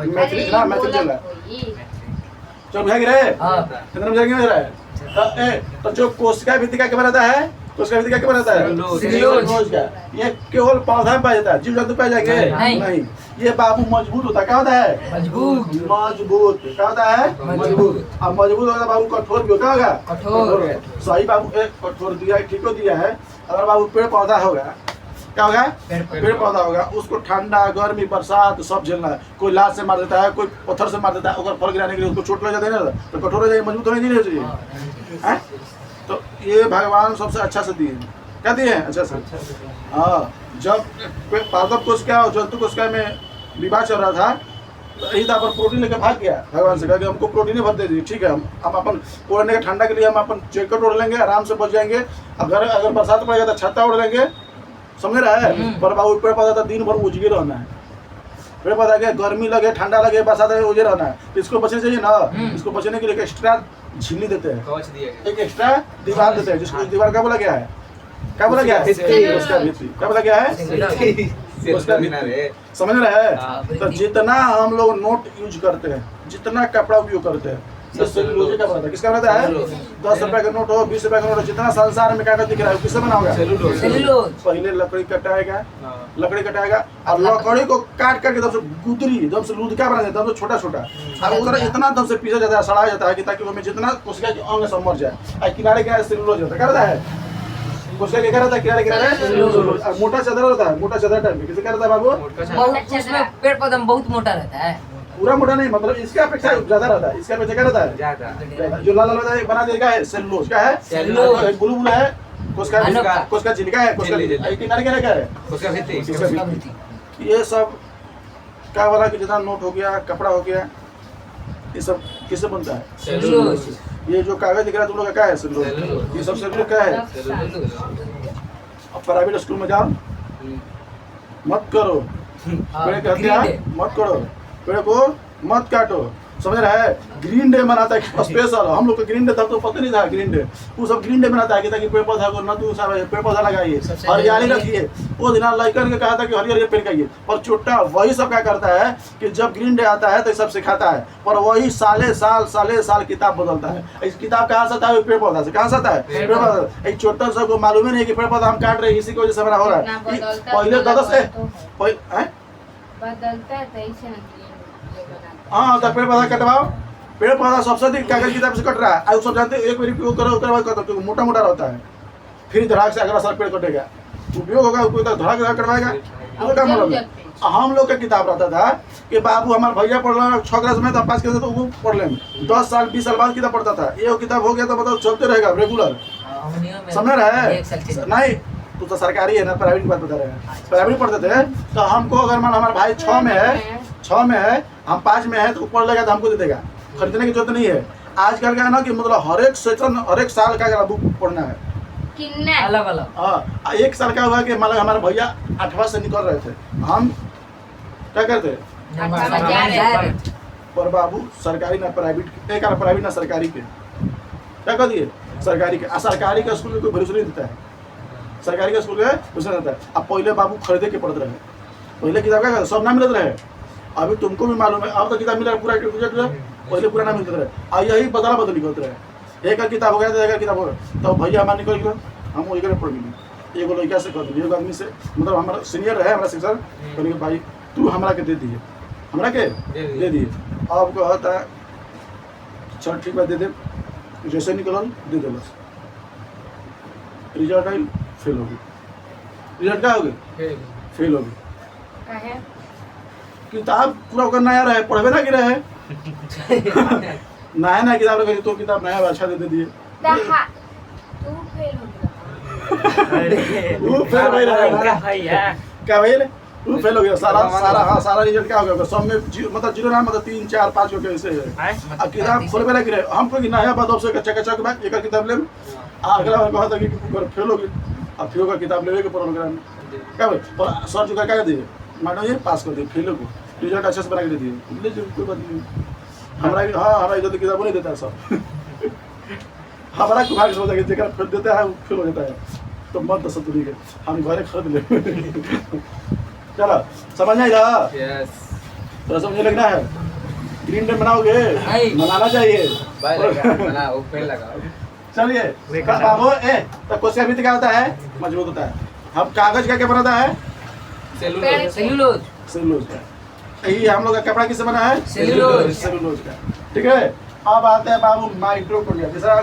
मैथिली ना मैथिली चल रहा है चल बुझा गिरे हां कितना बुझा गिर रहा है तो जो कोशिका भित्तिका के बनाता है कोशिका भित्तिका के बनाता है सेल्यूलोज का ये केवल पौधा में पाया जाता है जीव जंतु पाए जाएंगे नहीं ये बाबू मजबूत होता है क्या होता है मजबूत क्या होता है मजबूत अब मजबूत होगा बाबू कठोर भी होगा कठोर सही बाबू कठोर दिया है ठीक दिया है अगर बाबू पेड़ पौधा होगा क्या होगा पेड़ पौधा होगा उसको ठंडा गर्मी बरसात सब झेलना है कोई लात से मार देता है कोई पत्थर से मार देता है अगर फल गिराने के लिए उसको चोट लग जाता है ना तो कठोर हो जाए मजबूत होने नहीं चाहिए हैं तो ये भगवान सबसे अच्छा से दिए क्या दिए हैं अच्छा से हाँ जब पादप कोशिका और जंतु कोशिका में विवाह चल रहा था यही था पर प्रोटीन लेकर भाग गया भगवान से कहा कि हमको प्रोटीन भर दे दीजिए ठीक है हम अपन ओढ़ने का ठंडा के लिए हम अपन जैकेट ओढ़ लेंगे आराम से बच जाएंगे अगर बरसात पड़ेगा तो छत्ता ओढ़ लेंगे समझ रहा है पर बाबू पेड़ पौधा था दिन भर उजगे रहना है पेड़ पौधा के गर्मी लगे ठंडा लगे बरसात लगे उजगे रहना है इसको बचने चाहिए ना इसको बचने के लिए एक एक्स्ट्रा झिल्ली देते हैं एक एक्स्ट्रा दीवार देते हैं जिसको दीवार क्या बोला गया है क्या बोला गया है उसका भित्ति क्या बोला गया है उसका भित्ति समझ रहे हैं तो जितना हम लोग नोट यूज करते हैं जितना कपड़ा उपयोग करते हैं ये सेल्यूलोज का बनता है किसका बनता है 10 रुपए का नोट हो 20 रुपए का नोट हो जितना संसार में कागज दिख रहा है किससे बना होगा सेल्यूलोज पहले लकड़ी कटाएगा और लकड़ी को काट करके एकदम से गुदरी एकदम से लूदका बना देता है एकदम से छोटा छोटा और उधर इतना एकदम से पीसा जाता है सड़ाया जाता है कि ताकि उसमें जितना कोशिका के अंग सब मर जाए और किनारे किनारे सेल्यूलोज होता है क्या रहता है कोशिका के क्या रहता है किनारे किनारे सेल्यूलोज मोटा चादर होता है मोटा चादर टाइप किसे क्या रहता है बाबू उसमें पेड़ पौधा बहुत मोटा रहता है पूरा मोटा नहीं मतलब इसका अपेक्षा ज्यादा रहता है इसका अपेक्षा क्या रहता है जो लाल लाल बना देगा है सेल्यूलोज क्या है सेल्यूलोज बुलू बुला है कोशिका झिल्ली का है कोशिका किनारे किनारे क्या है कोशिका भित्ति ये सब क्या बोला कि जितना नोट हो गया कपड़ा हो गया ये सब किससे बनता है सेल्यूलोज ये जो कागज दिख रहा है तुम लोग का क्या है सेल्यूलोज ये सब सेल्यूलोज क्या है अब प्राइवेट स्कूल में जाओ मत करो पेड़ कहते हैं मत करो पेड़ को मत काटो समझ रहा है ग्रीन डे मनाता है स्पेशल हम लोग को ग्रीन डे तब तो पता नहीं था ग्रीन डे वो सब ग्रीन डे मनाता है कि ताकि पेड़ पौधा को न तो पेड़ पौधा लगाइए हरियाली रखिए वो दिन लड़कन के कहा था कि हरियर पेड़ लगाइए पर चोटा वही सब क्या करता है कि जब ग्रीन डे आता है तो सब सिखाता है पर वही साले साल किताब बदलता है इस किताब कहाँ से आता है पेड़ पौधा से कहाँ से आता है पेड़ पौधा एक छोटा सबको मालूम ही नहीं कि पेड़ पौधा हम काट रहे हैं इसी की वजह से बना हो रहा है पहले बदलता है तैसे हाँ तो पेड़ पौधा कटवाओ पेड़ पौधा सबसे अधिक कागज किताब से कट रहा है आप सब जानते हैं एक बार उपयोग करो उसके बाद खत्म क्योंकि मोटा मोटा रहता है फिर धड़ाक से अगला साल पेड़ कटेगा उपयोग होगा उपयोग धड़ाक कटवाएगा वो क्या मतलब हम लोग का किताब रहता था कि बाबू हमारे भैया पढ़ रहा 6 क्लास में तो 5 क्लास तो वो पढ़ लेंगे 10 साल 20 साल बाद किताब पढ़ता था ये किताब हो गया तो मतलब चलते रहेगा रेगुलर समझ रहा है नहीं तू तो सरकारी है ना प्राइवेट की बात बता रहे हैं प्राइवेट पढ़ते थे तो हमको अगर मान हमारा भाई 6 में है हम 5 में है तो पढ़ लेगा तो हमको दे देगा खरीदने की जरूरत नहीं है आजकल का है ना कि मतलब हर एक साल का बुक पढ़ना है अलग अलग हाँ 1 साल का हुआ कि मतलब हमारे भैया 8वां से निकल रहे थे हम क्या करते पर बाबू सरकारी ना प्राइवेट प्राइवेट ना सरकारी के क्या कर दिए सरकारी के सरकारी का स्कूल में कोई भरोसा नहीं देता है सरकारी का स्कूल में भरोसा नहीं देता है अब पहले बाबू खरीदे के पढ़ते रहे पहले किताब का सब ना मिलते रहे अभी तुमको भी मालूम है अब तो किताब मिला पूरा पहले पूरा ना मिलते रहे और यही बदली करते रहे एक किताब हो गया तो एक किताब हो गया तो भैया हमारे निकल गए हम वही पढ़ गए एगो लड़का से कह दिए, एगो आदमी से, मतलब हमारा सीनियर है हमारा शिक्षक, कहने भाई तू हमरा के दे दिए, हमरा के दे दिए। अब कहता है चल ठीक बात दे दे, जैसे निकलल दे दे बस। रिजल्ट आई फेल हो गई। रिजल्ट क्या हो गई? फेल हो गई। काहे? किताब पूरा ओकर नया रहे, पढ़बे ना कि रहे नया नया किताब रहे, तो किताब नया अच्छा दे दिए। दहा तू फेल हो गया। वो फेल भाई रहा भैया क्या भाई ने वो फेल हो गया सारा सारा। हाँ सारा रिजल्ट क्या हो गया सब में मतलब 0 ना, मतलब 3 4 5 के ऐसे है। अब किताब खोलबे ना कि रहे, हम कोई नया बात से कच्चा कच्चा के बाद एक किताब ले अगला बार कहा था कि फेल हो गई। अब फेल का किताब लेवे के प्रोग्राम क्या भाई, पर सर जो क्या दिए मैडम ये पास कर दिए, फेल को रिजल्ट अच्छे से बना के दे दिए। ले जो कोई बात नहीं, हमारा हाँ हमारा इधर किताब नहीं देता है सब हमारा को भाग सोचा कि जेकर फेल देता है वो फेल हो जाता है। तो मत दस तुरी के हम घरे खरीद ले चलो समझ नहीं रहा यस तो समझने लगना है। ग्रीन डे बनाओगे, नहीं। मनाना चाहिए। बाय लगा बना ओपन लगा। चलिए बाबू ए तो क्वेश्चन भी क्या होता है, मजबूत होता है। हम कागज का क्या बनाता है? सेलुलोज सेल्यूलोज सेलुलोज का। यही हम लोग का कपड़ा किससे बना है? सेलुलोज। सेलुलोज का। ठीक है, अब आते हैं बाबू माइटोकॉन्ड्रिया। तीसरा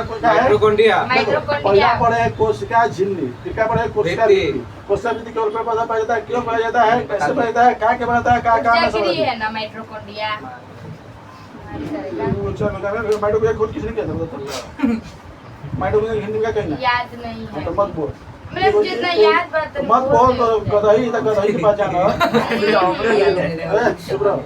कोई क्या है? माइटोकॉन्ड्रिया पहला माइटोकॉन्ड्रिया पढ़े कोशिका झिल्ली, फिर क्या पढ़े कोशिका भित्ति। भित्ति। कोशिका भित्ति केवल पे पौधा पाया जाता है, क्यों पाया जाता है, कैसे पाया जाता है, क्या क्या बनाता है, क्या क्या में जागरी समझ है ना माइटोकॉन्ड्रिया। माइटोकॉन्ड्रिया खुद किसने किया था बताओ? माइटोकॉन्ड्रिया हिंदी में क्या कहना है? याद नहीं हाँ, है तो मत बोल, मतलब जितना याद बात तो मत बोल, तो गदही तक गदही की पहचान है। चुप रहो।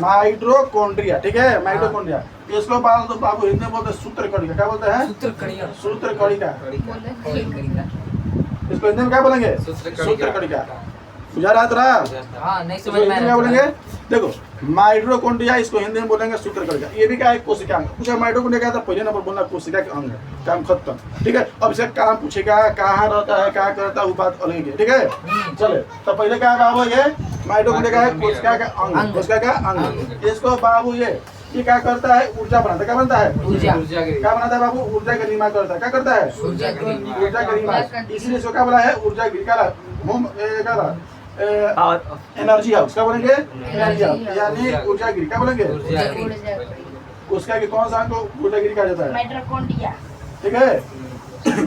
माइटोकॉन्ड्रिया, ठीक है, माइटोकॉन्ड्रिया। इसको बाल तो बाबू हिंदी में बोलते हैं सूत्रकणिका। क्या बोलते हैं? सूत्रकणिका सूत्रकणिका। कणिका। इसको हिंदी में क्या बोलेंगे? सूत्रकणिका। सूत्रकणिका। बुझा रहा था? हाँ नहीं इसको समझ में हिंदी आ में क्या रहा बोलेंगे? देखो माइटोकॉन्ड्रिया, इसको हिंदी में बोलेंगे सूत्रकणिका। ये भी क्या है? कोशिका अंग। पूछा माइटोकॉन्ड्रिया क्या था? पहले नंबर बोलना कोशिका के अंग है, काम खत्म। ठीक है, अब इसे काम पूछेगा कहाँ रहता है, क्या करता है, वो बात अलग है। ठीक है, चले तो पहले क्या बाबू ये माइटोकॉन्ड्रिया का है कोशिका का अंग, कोशिका का अंग। इसको बाबू ये क्या करता है? ऊर्जा बनाता है। क्या बनता है? ऊर्जा। क्या बनाता है बाबू? ऊर्जा का निर्माण करता है। क्या करता है? ऊर्जा की ऊर्जा का निर्माण। इसीलिए इसको क्या बोला है? ऊर्जा गिर का एनर्जी हाउस। क्या बोलेंगे? एनर्जी हाउस यानी ऊर्जा गिरी। क्या बोलेंगे? उसका कि कौन सा अंग को ऊर्जा गिरी कहा जाता है? माइटोकॉन्ड्रिया। ठीक है,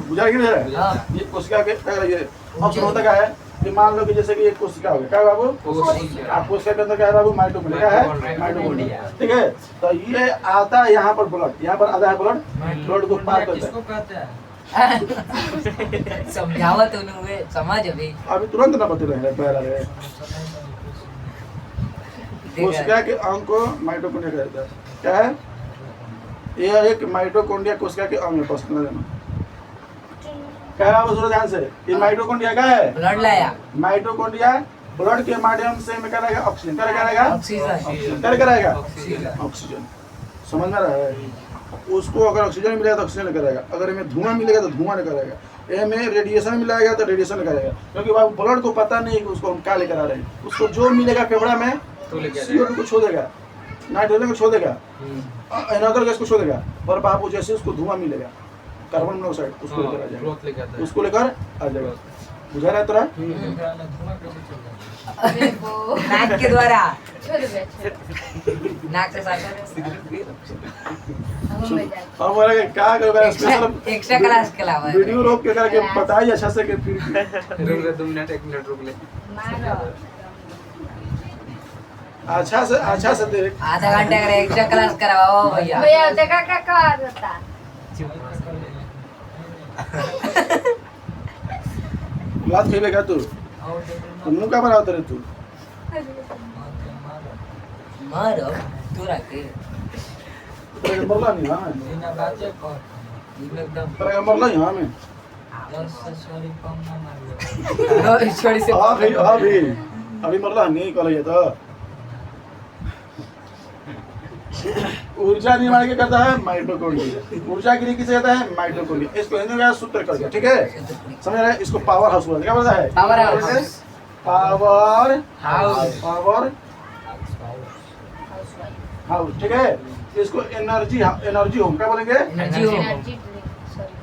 ऊर्जा गिरी है। हाँ। ये कोशिका के ये ऑप्शन होता क्या है कि मान लो कि जैसे कि एक कोशिका हो गया। क्या बाबू? आप कोशिका के अंदर क्या है बाबू? माइटोकॉन्ड्रिया। क्या है? माइटोकॉन्ड्रिया। ठीक है, तो ये आता है यहाँ पर ब्लड, यहाँ पर आता है ब्लड को पार करता है। किसको कहते हैं? समझावत उन्होंने समझ अभी अभी तुरंत ना बता रहे हैं पहला रहे। कोशिका के अंग को माइटोकॉन्ड्रिया कहता है। क्या है? ये एक माइटोकॉन्ड्रिया कोशिका के अंग है। प्रश्न लेना क्या है? वो ध्यान से, ये माइटोकॉन्ड्रिया क्या है? ब्लड लाया माइटोकॉन्ड्रिया ब्लड के माध्यम से में क्या रहेगा? ऑक्सीजन। क्या रहेगा? ऑक्सीजन क्या रहेगा? Oxygen oxygen. समझ में रहा है? उसको अगर ऑक्सीजन मिलेगा तो ऑक्सीजन करेगा, अगर इनमें धुआं मिलेगा तो धुआं करेगा, इनमें रेडिएशन मिलेगा तो रेडिएशन करेगा। क्योंकि बाबू ब्लड को पता नहीं कि उसको हम क्या लेकर आ रहे हैं। उसको जो मिलेगा फेफड़ा में CO2 को छोड़ देगा, नाइट्रोजन को छोड़ देगा, अनदर गैस को छोड़ देगा, और बाबू जैसे उसको धुआं मिलेगा कार्बन मोनोऑक्साइड उसको लेकर आ जाएगा, उसको लेकर आ जाएगा। बुझा रहा है तेरा? धुआं कैसे चल रहा है? अरे वो नाक के द्वारा छोड़ दे नाक से साथ हम में जा हम बोले कि क्या करोगे स्पेशल एक्स्ट्रा क्लास के अलावा वीडियो रोक के करके बताइए अच्छा से कि फिर रुक ले 2 मिनट 1 मिनट रुक ले। मारो अच्छा से देख। आधा घंटे का एक्स्ट्रा क्लास करवाओ भैया भैया देखा क्या कहा जाता लात खेबेगा तू मुंह का बनाओ तेरे तू मारो तोरा के तेरे मरला नहीं हां बिना बाते कर एकदम तेरे मरला ही हां में 10 से सॉरी कम ना मारियो। नो छोड़ी से अभी मरला नहीं कल ये तो ऊर्जा निर्माण क्या करता है? माइटोकॉन्ड्रिया। ऊर्जा के लिए किसे कहता है? माइटोकॉन्ड्रिया। इसको हिंदी में सूत्र कर दिया। ठीक है, समझ रहे हैं? इसको पावर हाउस बोलते हैं। क्या बोलता है? Power house power house power house, ठीक है। इसको एनर्जी एनर्जी होम क्या बोलेंगे? एनर्जी हो energy sorry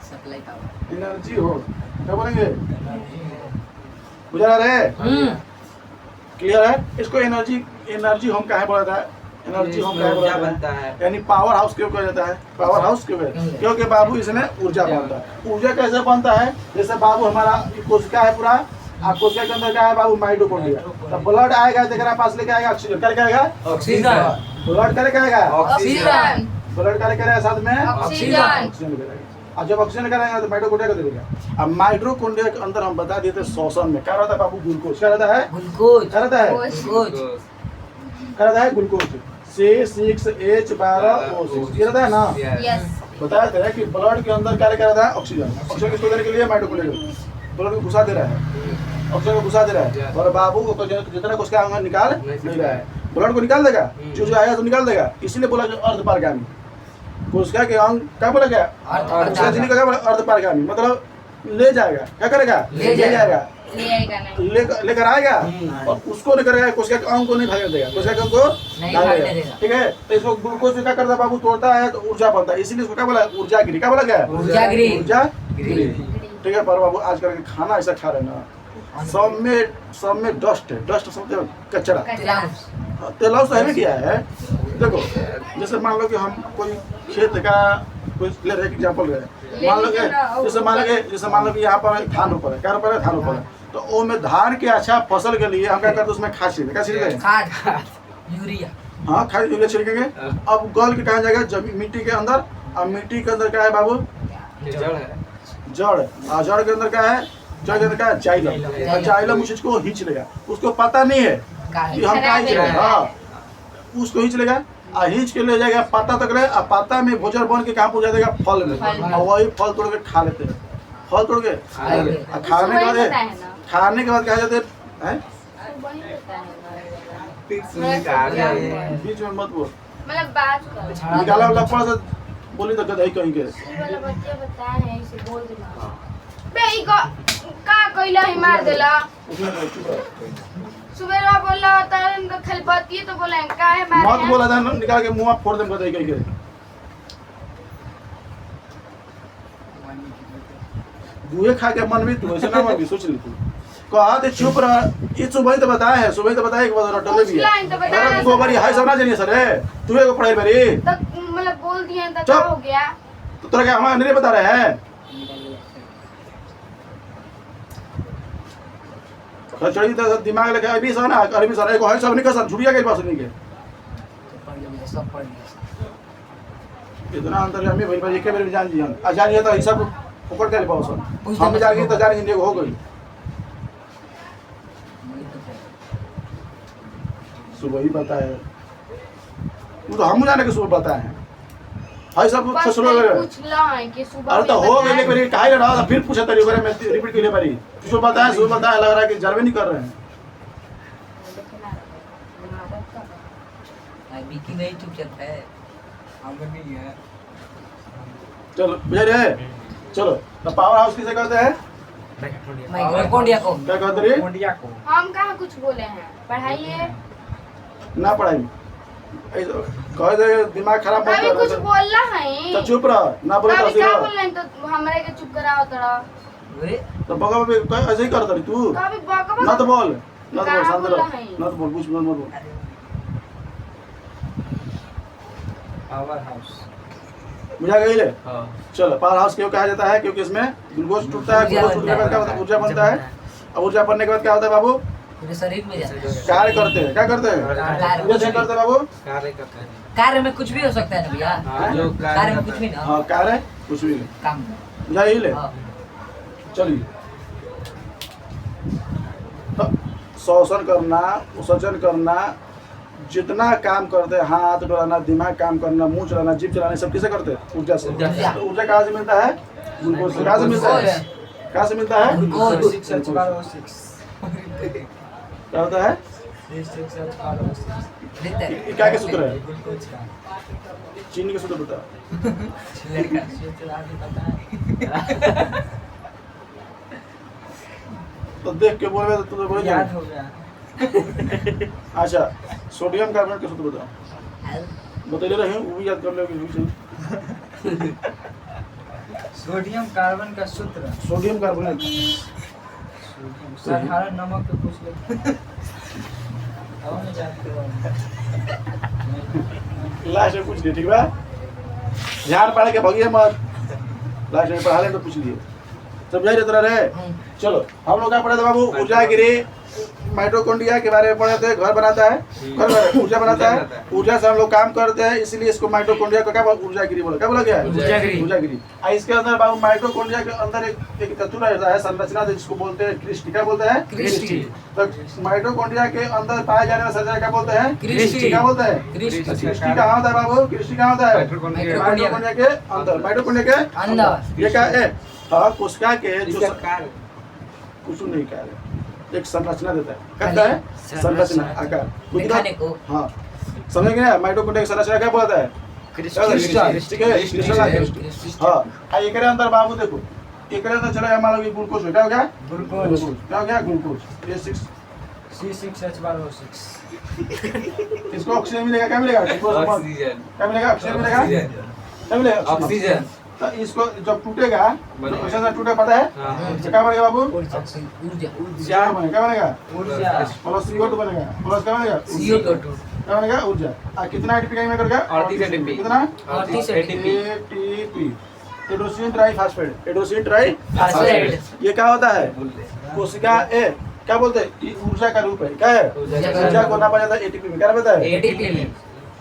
supply power. Energy हो क्या बोलेंगे? बुझा रहे? क्लियर है? इसको एनर्जी एनर्जी होम काहे बोला जाता है? एनर्जी होम काहे बोला ऊर्जा जाता बनता है? है। यानी पावर हाउस क्यों कहा जाता है? पावर हाउस क्यों कहते हैं? क्योंकि बाबू इसमें ऊर्जा बनता है। ऊर्जा कैसे बनता है? जैसे बाबू हमारा कोशिका है पूरा, कोशिका के अंदर क्या है बाबू? माइटोकॉन्ड्रिया। तो ब्लड आएगा तेरा पास लेके आएगा ऑक्सीजन, क्या लेके आएगा? ऑक्सीजन। ब्लड क्या लेके आएगा? ऑक्सीजन। ब्लड क्या लेके आएगा साथ में? ऑक्सीजन। ऑक्सीजन लेके आएगा। और जब ऑक्सीजन लेकर आएगा तो माइटोकॉन्ड्रिया को देगा। अब माइटोकॉन्ड्रिया के अंदर हम बता देते श्वसन में क्या रहता है बाबू? ग्लूकोज। क्या रहता है? ग्लूकोज। क्या रहता है? ग्लूकोज। क्या रहता है? ग्लूकोज। C6H12O6 ये रहता है ना। यस बताया था कि ब्लड के अंदर क्या क्या रहता है? ऑक्सीजन। ऑक्सीजन किसको देने के लिए? माइटोकॉन्ड्रिया ब्लड को घुसा दे रहा है, ऑक्सीजन को घुसा दे रहा है। और बाबू को जितना उसका अंग निकाल नहीं रहा है, ब्लड को निकाल देगा, जो जो आया तो निकाल देगा। इसीलिए बोला जो अर्धपारगामी कोशिका के अंग क्या बोला गया? कोशिका झिल्ली का क्या बोला? अर्धपारगामी मतलब ले जाएगा। क्या करेगा? ले जाएगा। ले आएगा नहीं लेकर आएगा और उसको लेकर आएगा। कोशिका के अंग को नहीं भागने देगा, कोशिका के अंग को नहीं भागने भागने देगा। देगा। ठीक है, तो इसको ग्लूकोज क्या करता है बाबू? तोड़ता है तो ऊर्जा बनता है। इसीलिए इसको क्या बोला? ऊर्जा गिरी। क्या बोला गया? ऊर्जा गिरी। ऊर्जा गिरी। ठीक है, पर बाबू आजकल के खाना ऐसा खा रहे हैं ना, सब में डस्ट है। डस्ट समझते हो? कचरा। तिलांश। तेलाउस तो हमें क्या है? देखो जैसे मान लो कि हम कोई खेत का कोई ले रहे एग्जाम्पल रहे, मान लो कि जैसे मान लो कि यहाँ पर धान रोपा है। क्या रोपा है? धान रोपा है। तो वो में धान के अच्छा फसल के लिए हम क्या करते हैं? उसमें खाद छिड़के। क्या छिड़के? खाद। यूरिया। हाँ, खाद यूरिया छिड़केंगे। अब गल के कहा जाएगा जमीन मिट्टी के अंदर। अब मिट्टी के अंदर क्या है बाबू? जड़ है। जड़। और जड़ के अंदर क्या है? जड़ के अंदर क्या है? जाइलम। और जाइलम उस चीज को खींच लेगा। उसको पता नहीं है कि हम क्या खींच रहे हैं। हाँ, उसको खींच लेगा और खींच के ले जाएगा पत्ता तक ले। और पत्ता में भोजन बन के कहाँ पहुँचा देगा? फल में। और वही फल तोड़ के खा लेते हैं। फल तोड़ के और खाने के बाद खाने के बाद क्या जाते हैं? वही होता है फिर सुनने का आ गया ये। बीच में मत बोल, मतलब बात करो निकाला वाला पड़ा सा बोली तो गदही कहीं के। ये वाला बच्चे बताए हैं इसे बोल देना बे ई का कइला ही मार देला सुबह बोला होता उनका खाली बतिए तो बोला का है मार मत बोला था निकाल के मुंह फोड़ दे गदही कहीं के। बुए खा के मन भी तू ऐसे ना मन भी सोच ली तू कहा दे चुप रह। ये सुबह ही तो बताया है, सुबह ही तो बताया कि बता डले भी लाइन तो बताया है। तू बड़ी हाई सब ना जानिए सर है तू को पढ़ाई बरी तो मतलब बोल दिए तो क्या हो गया? तो तेरा क्या हमारे नहीं बता रहे हैं? खचड़ी तो दिमाग लगे अभी सर ना अरबी सर एक है सब नहीं कर झुड़िया के पास नहीं के सब पढ़ लिया। इतना अंतर हमें भाई भाई एक बार जान जी हम जानिए तो सब पकड़ के ले पाओ सर हम जानिए तो जानिए हो गई। सुबह ही बताया वो तो हम जाने के सुबह बताए हैं भाई सब बस सुबह नहीं पूछला है कि सुबह अरे तो में हो बताया। गए लेकिन काहे रहा था फिर पूछा तरी बारे में रिपीट के लिए बारी सुबह बताया लग रहा है कि जलवे नहीं कर रहे हैं। अभी की नहीं चुप है हम नहीं है। चलो भैया रे चलो तो पावर हाउस किसे कहते हैं? माइटोकॉन्ड्रिया को क्या कहते रे? कोंडिया को हम कहाँ कुछ बोले हैं पढ़ाइए ना पढ़ाई कह दे दिमाग खराब मत कभी कर कुछ बोलना है तो चुप रह ना बोले तो कभी ऐसे क्या रह। बोल रहे हैं तो हमारे के चुप कराओ तोरा तो बगा में ऐसे ही करता तू कभी बकबक ना तो बोल कहाँ शांत बोला रह है? ना तो बोल कुछ मत बोल। पावर हाउस बुझा गई ले? हाँ। चलो पावर हाउस क्यों कहा जाता है? क्योंकि इसमें ग्लूकोज टूटता है, ग्लूकोज टूटने के बाद क्या होता है? ऊर्जा बनता है और ऊर्जा बनने के बाद क्या होता है बाबू? पूरे शरीर में जाता है। कार्य करते हैं। क्या करते हैं? ऊर्जा करते हैं बाबू। कार्य करता है। कार्य में कुछ भी हो सकता है ना भैया। हाँ, जो कार्य में कुछ भी ना हाँ कार्य कुछ भी नहीं। काम बुझा ही ले? हाँ। चलिए तो श्वसन करना, उत्सर्जन करना, जितना काम करते हैं हाथ डोलाना, दिमाग काम करना, मुंह चलाना, जीभ चलाना, सब किसे करते हैं? ऊर्जा से। ऊर्जा से। तो ऊर्जा कहाँ से मिलता है? ग्लूकोज से। कहाँ से मिलता है? कहाँ से मिलता है? ग्लूकोज। 6H12O6 क्या होता है? 6H12O6 देते ये हैं क्या के सूत्र है? ग्लूकोज का चीनी के सूत्र बता। लड़का सूत्र आदि पता है। तो देख के बोल रहे तो तू तो बोल याद हो गया। अच्छा, सोडियम कार्बोनेट का सूत्र बताओ। बतैले रहे वो भी याद कर लो। सोडियम कार्बन का सूत्र। सोडियम कार्बोनेट साधारण नमक पे पूछ ले। और नहीं जानते हो। लास्ट में पूछ लिए, ठीक बा? ध्यान पढ़ के भगिए मत, लास्ट में पढ़ा ले तो पूछ लिए। समझाई रहता रहे। चलो हम लोग क्या पढ़े थे बाबू? ऊर्जा गिरी, माइटोकॉन्ड्रिया के बारे में पढ़े थे। घर बनाता है, घर में ऊर्जा बनाता है, ऊर्जा से हम लोग काम करते हैं, इसलिए इसको माइटोकॉन्ड्रिया को क्या ऊर्जा गिरी बोला। क्या बोला गया? ऊर्जा गिरी। ऊर्जा गिरी। इसके अंदर बाबू माइटोकॉन्ड्रिया के अंदर एक तत्व रहता है, संरचना जिसको बोलते हैं क्रिस्टी। क्या बोलते हैं? क्रिस्टी। तो माइटोकॉन्ड्रिया के अंदर पाए जाने वाला संरचना क्या बोलते हैं? क्रिस्टी। क्या बोलते हैं? क्रिस्टी। क्रिस्टी कहाँ होता है बाबू? क्रिस्टी कहाँ होता है? माइटोकॉन्ड्रिया के अंदर। माइटोकॉन्ड्रिया के अंदर। ये क्या है? हाँ, कोशिका के जो इसका कार्य कुछ नहीं कह रहे, एक संरचना देता है। कहता है संरचना, आकार, दिखाने को। हाँ, समझ गए? माइटोकॉन्ड्रिया की संरचना क्या बोलता है? क्रिस्टल। ठीक है, क्रिस्टल। हाँ, एकरे अंदर बाबू देखो, एकरे अंदर चला मान लो कि ग्लूकोज हो। क्या हो गया? ग्लूकोज। क्या हो गया? ग्लूकोज। ये 6 C6H12O6। इसको ऑक्सीजन मिलेगा। क्या मिलेगा? ऑक्सीजन। क्या मिलेगा? ऑक्सीजन मिलेगा। क्या मिलेगा? ऑक्सीजन। तो इसको जब टूटेगा तो ऑक्सीजन टूटे, पता है हाँ। तो क्या बनेगा बाबू? ऊर्जा। क्या बनेगा? क्या बनेगा? ऊर्जा। प्लस CO2 बनेगा। प्लस क्या बनेगा? CO2। क्या बनेगा? ऊर्जा। कितना ATP का निर्माण करेगा? 38 ATP। कितना? 38 ATP। Adenosine triphosphate. Adenosine phosphate. ये क्या होता है? कोशिका ए क्या बोलते हैं? ये ऊर्जा का रूप है। क्या है? ऊर्जा को नापा जाता है ATP में। क्या बताया है? ATP में।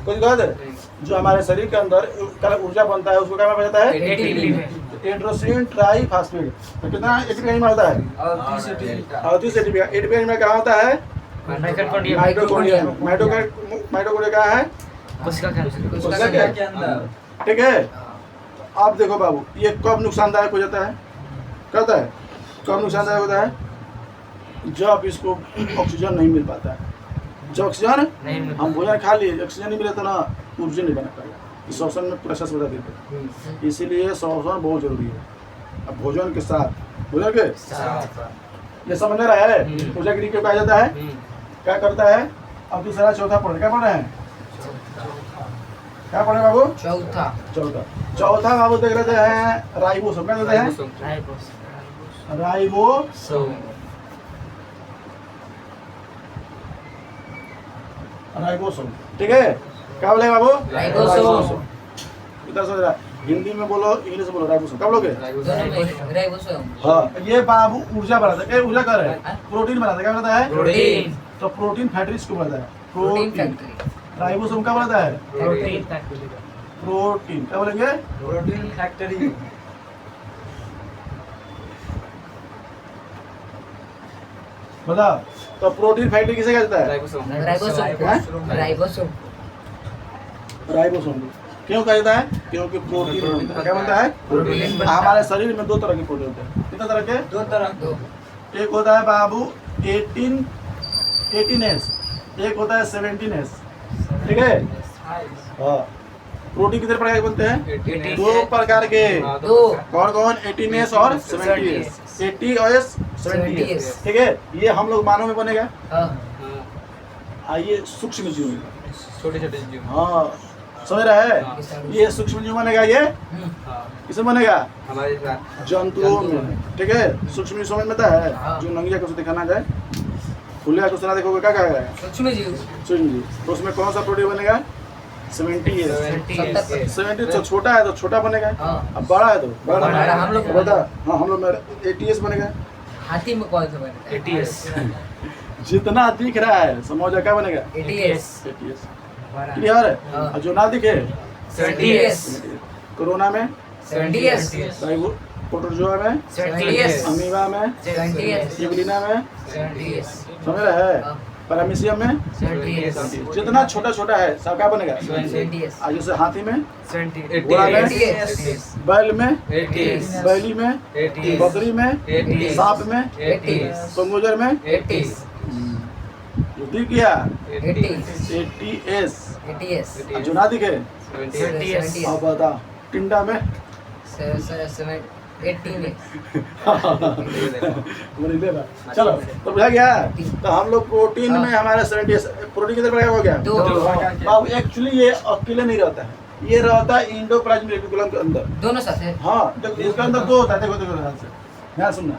कुछ गलत है? जो हमारे शरीर के अंदर का ऊर्जा बनता है उसको क्या नापा जाता है? ATP में। एड्रोसिन ट्राइफॉस्फेट। तो कितना ATP का निर्माण होता है? और 30 ATP का। 38 ATP का। ATP का निर्माण कहाँ होता है? माइटोकॉन्ड्रिया। माइटोकॉन्ड्रिया। माइटोकॉन्ड्रिया कहाँ है? कोशिका के अंदर। कोशिका के अंदर। ठीक है। अब देखो बाबू, ये कब नुकसानदायक हो जाता है? कहता है कब नुकसानदायक होता है? जब इसको ऑक्सीजन नहीं मिल पाता है। जब ऑक्सीजन हम भोजन खा लिए, ऑक्सीजन नहीं मिले तो ना ऊर्जा नहीं बना पाएगा। इस श्वसन में प्रोसेस बता देते हैं, इसीलिए श्वसन बहुत जरूरी है। अब भोजन के साथ भोजन के ये समझ में रहा है? ऊर्जा गिरी क्यों कहा जाता है? क्या करता है? अब दूसरा चौथा पढ़, क्या पढ़ रहे हैं? क्या पढ़े बाबू? चौथा चौथा बाबू देख लेते हैं राइबोसोम। क्या देते हैं? राइबोसोम। ठीक है, क्या बोले बाबू? राइबोसोम। इधर से जरा हिंदी में बोलो, इंग्लिश में बोलो। राइबोसोम क्या बोलोगे? दोनों में राइबोसोम। हाँ, ये बाबू ऊर्जा बनाता है। ऊर्जा कर रहा है, प्रोटीन बनाता है। क्या बनाता है? प्रोटीन। तो प्रोटीन फैक्ट्रीज को बनाता है। Protein protein. फैक्ट्री। राइबोसोम क्या बनाता है? प्रोटीन। प्रोटीन। क्या बोलेंगे? Protein factory. बता। तो प्रोटीन फैक्ट्री किसे कहता है? राइबोसोम। राइबोसोम। राइबोसोम। क्यों कहता है? क्योंकि प्रोटीन क्या बनता है? प्रोटीन। हमारे शरीर में दो तरह के प्रोटीन होते हैं। कितने तरह के? दो तरह। दो। एक होता है बाबू 18S, एक होता है 17S। ठीक है? हाँ। प्रोटीन कितने प्रकार के बनते हैं? दो प्रकार के। दो। कौन कौन? 18S और 17S। 80S 70S। ठीक है, ये हम लोग मानव में बनेगा। ये सूक्ष्म जीव में। छोटे छोटे जीव। हाँ, समझ रहा है? ये सूक्ष्म जीव बनेगा। ये किसमें बनेगा? हमारे साथ जंतुओं में। ठीक है, सूक्ष्म जीव समझ में आता है? जो नंगिया को दिखाना जाए, खुले को सुना देखोगे क्या कहेगा? सूक्ष्म जीव। सूक्ष्म जीव। तो उसमें कौन सा प्रोटीन बनेगा? 70S। 70 तो छोटा है तो छोटा बनेगा, अब बड़ा है तो बड़ा। बड़ा, हम लोग बता। हाँ, हम लोग में 80S बनेगा। हाथी में कौन सा बनता है? 80S। जितना दिख रहा है समझो क्या बनेगा? 80S। 80S। क्लियर है? हाँ। और जो ना दिखे 70S। कोरोना में, 70S। प्रोटोजोआ में, 70S। अमीबा में, 70S। इग्लिना में, 70S। समझ रहा है? हाँ। पैरामीशियम में 70S। जितना छोटा छोटा है सब क्या बनेगा? 70S। आज जैसे हाथी में, 70। घोड़ा में, 80S। बैल में, 80S। बैली में, 80S। बकरी में, 80S। सांप में, 80S। कंगोजर में, 80S। जो दिख गया 80S। 80S। 80S। और जो ना दिखे 70S। अब बता टिंडा में, 18 में तुम्हारी ले रहा। चलो तो बुझा गया। तो हम लोग प्रोटीन में हमारा 70 प्रोटीन कितने प्रकार का हो गया? दो। बाबू एक्चुअली ये अकेले नहीं रहता है, ये रहता है इंडोप्लाज्मिक रेटिकुलम के अंदर। दोनों साथ है। हाँ, देखो इसके अंदर दो होता है, देखो देखो ध्यान से, ध्यान सुनना।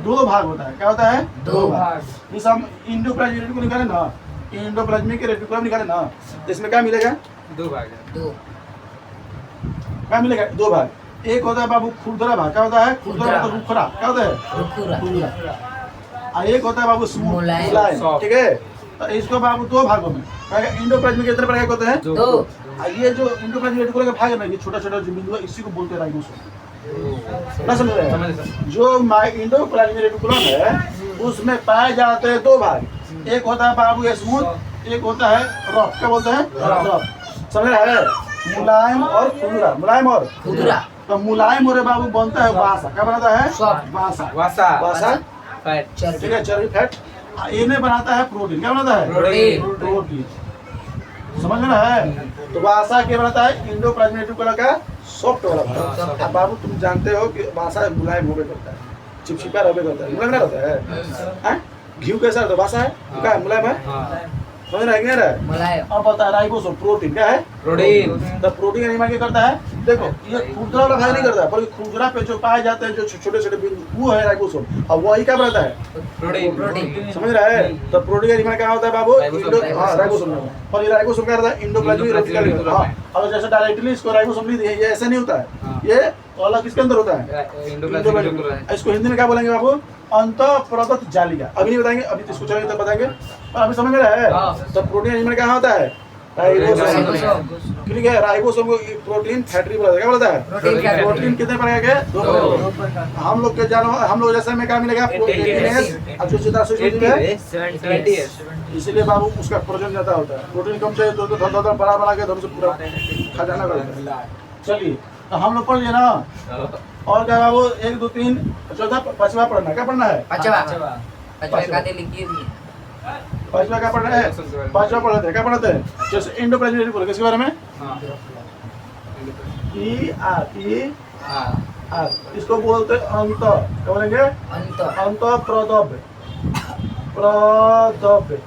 दो भाग होता है, क्या होता है? दो भाग। जैसे हम इंडोप्लाज्मिक रेटिकुलम निकाले ना, इंडोप्लाज्मिक रेटिकुलम निकाले ना, तो इसमें क्या मिलेगा? 2 भाग है। दो क्या मिलेगा? दो भाग। एक होता है बाबू खुरदरा भाग, क्या होता है? खुरदरा मतलब रुखरा, क्या होता है? रुखुरा। खुरदरा। और एक होता है बाबू स्मूथ, मुलायम। मुलायम, सॉफ्ट। ठीक है। तो इसको बाबू दो भागों में इंडोप्लाज्मिक कितने प्रकार के होते हैं? दो। और ये जो इंडोप्लाज्मिक रेटिकुलम का भाग है ना, ये छोटा छोटा जो बिंदु है, इसी को बोलते हैं राइबोसोम। ना समझ रहे समझ हैं? सर। जो इंडोप्लाज्मिक रेटिकुलम है उसमें पाए जाते हैं दो भाग। एक होता है बाबू स्मूथ, एक होता है रफ, क्या बोलते हैं? रफ। समझ रहे हैं? मुलायम और खुरदरा, मुलायम और खुदरा। तो मुलायम और बाबू बनता है वासा, क्या बनाता है? सॉफ्ट। वासा। वासा वासा फैट ठीक है, चर्बी फैट। इन्हें बनाता है प्रोटीन, क्या बनाता है? प्रोटीन। प्रोटीन। समझ में है? तो वासा क्या बनाता है? इंडोप्लाज्मिक रेटिकुलम का सॉफ्ट वाला भाग। अब बाबू तुम जानते हो कि वासा मुलायम होबे करता है, चिपचिपा रहबे करता है, मुलायम ना रहता है। हैं? घी कैसा रहता है? वासा है, क्या है? मुलायम है। हां समझ रहे हैं कि नहीं रहे? मुलायम। अब बता राइबोसोम प्रोटीन क्या है? प्रोटीन तो प्रोटीन का निर्माण क्या करता है? देखो ये खुरदरा वाला भाग नहीं करता है, बल्कि खुरदरा पे जो पाए जाते हैं जो छोटे छोटे बिंदु, वो है राइबोसोम। अब वही क्या बनाता है? प्रोटीन। समझ रहे हैं? तो प्रोटीन का निर्माण क्या होता है बाबू? राइबोसोम। हाँ, राइबोसोम में। और ये राइबोसोम क्या रहता है? Endoplasmic reticulum. हाँ, अगर जैसे डायरेक्टली इसको राइबोसोम नहीं दिए, ये ऐसे नहीं होता है, हाँ। ये अलग किसके अंदर होता है? Endoplasmic reticulum. इसको हिंदी में क्या बोलेंगे बाबू? अंतःप्रदत्त जालिका। अभी नहीं बताएंगे, अभी इसको चलेंगे तब बताएंगे, पर अभी समझ में रहा है? हाँ। तो प्रोटीन का निर्माण क्या होता है? राइबोसोम। राइबोसोम। ठीक है, राइबोसोम को प्रोटीन फैटी बोलता है, क्या बोलता है? प्रोटीन क्या? प्रोटीन कितने प्रकार के? दो। हम लोग के जानवर, हम लोग जैसे में क्या मिलेगा? प्रोटीन और जो सीधा सूची है, 70 इसीलिए बाबू उसका प्रजनन ज्यादा होता है। प्रोटीन कम चाहिए तो धर धर बड़ा बड़ा के धर से पूरा खजाना कर देता है। चलिए, तो हम लोग पढ़ लिए ना। और क्या बाबू? 1 2 3 चौथा पांचवा पढ़ना, क्या पढ़ना है? पांचवा। पांचवा का दे लिखिए दिए। पांचवा क्या पढ़ना है? पांचवा पढ़ते हैं, क्या पढ़ते हैं? जैसे इंडोप्लाज्मिक रेटिकुलम, किसके बारे में? हां ई आर हां आर, इसको बोलते हैं अंत, क्या बोलेंगे? अंत। अंतःप्रदव्य, प्रदव्य,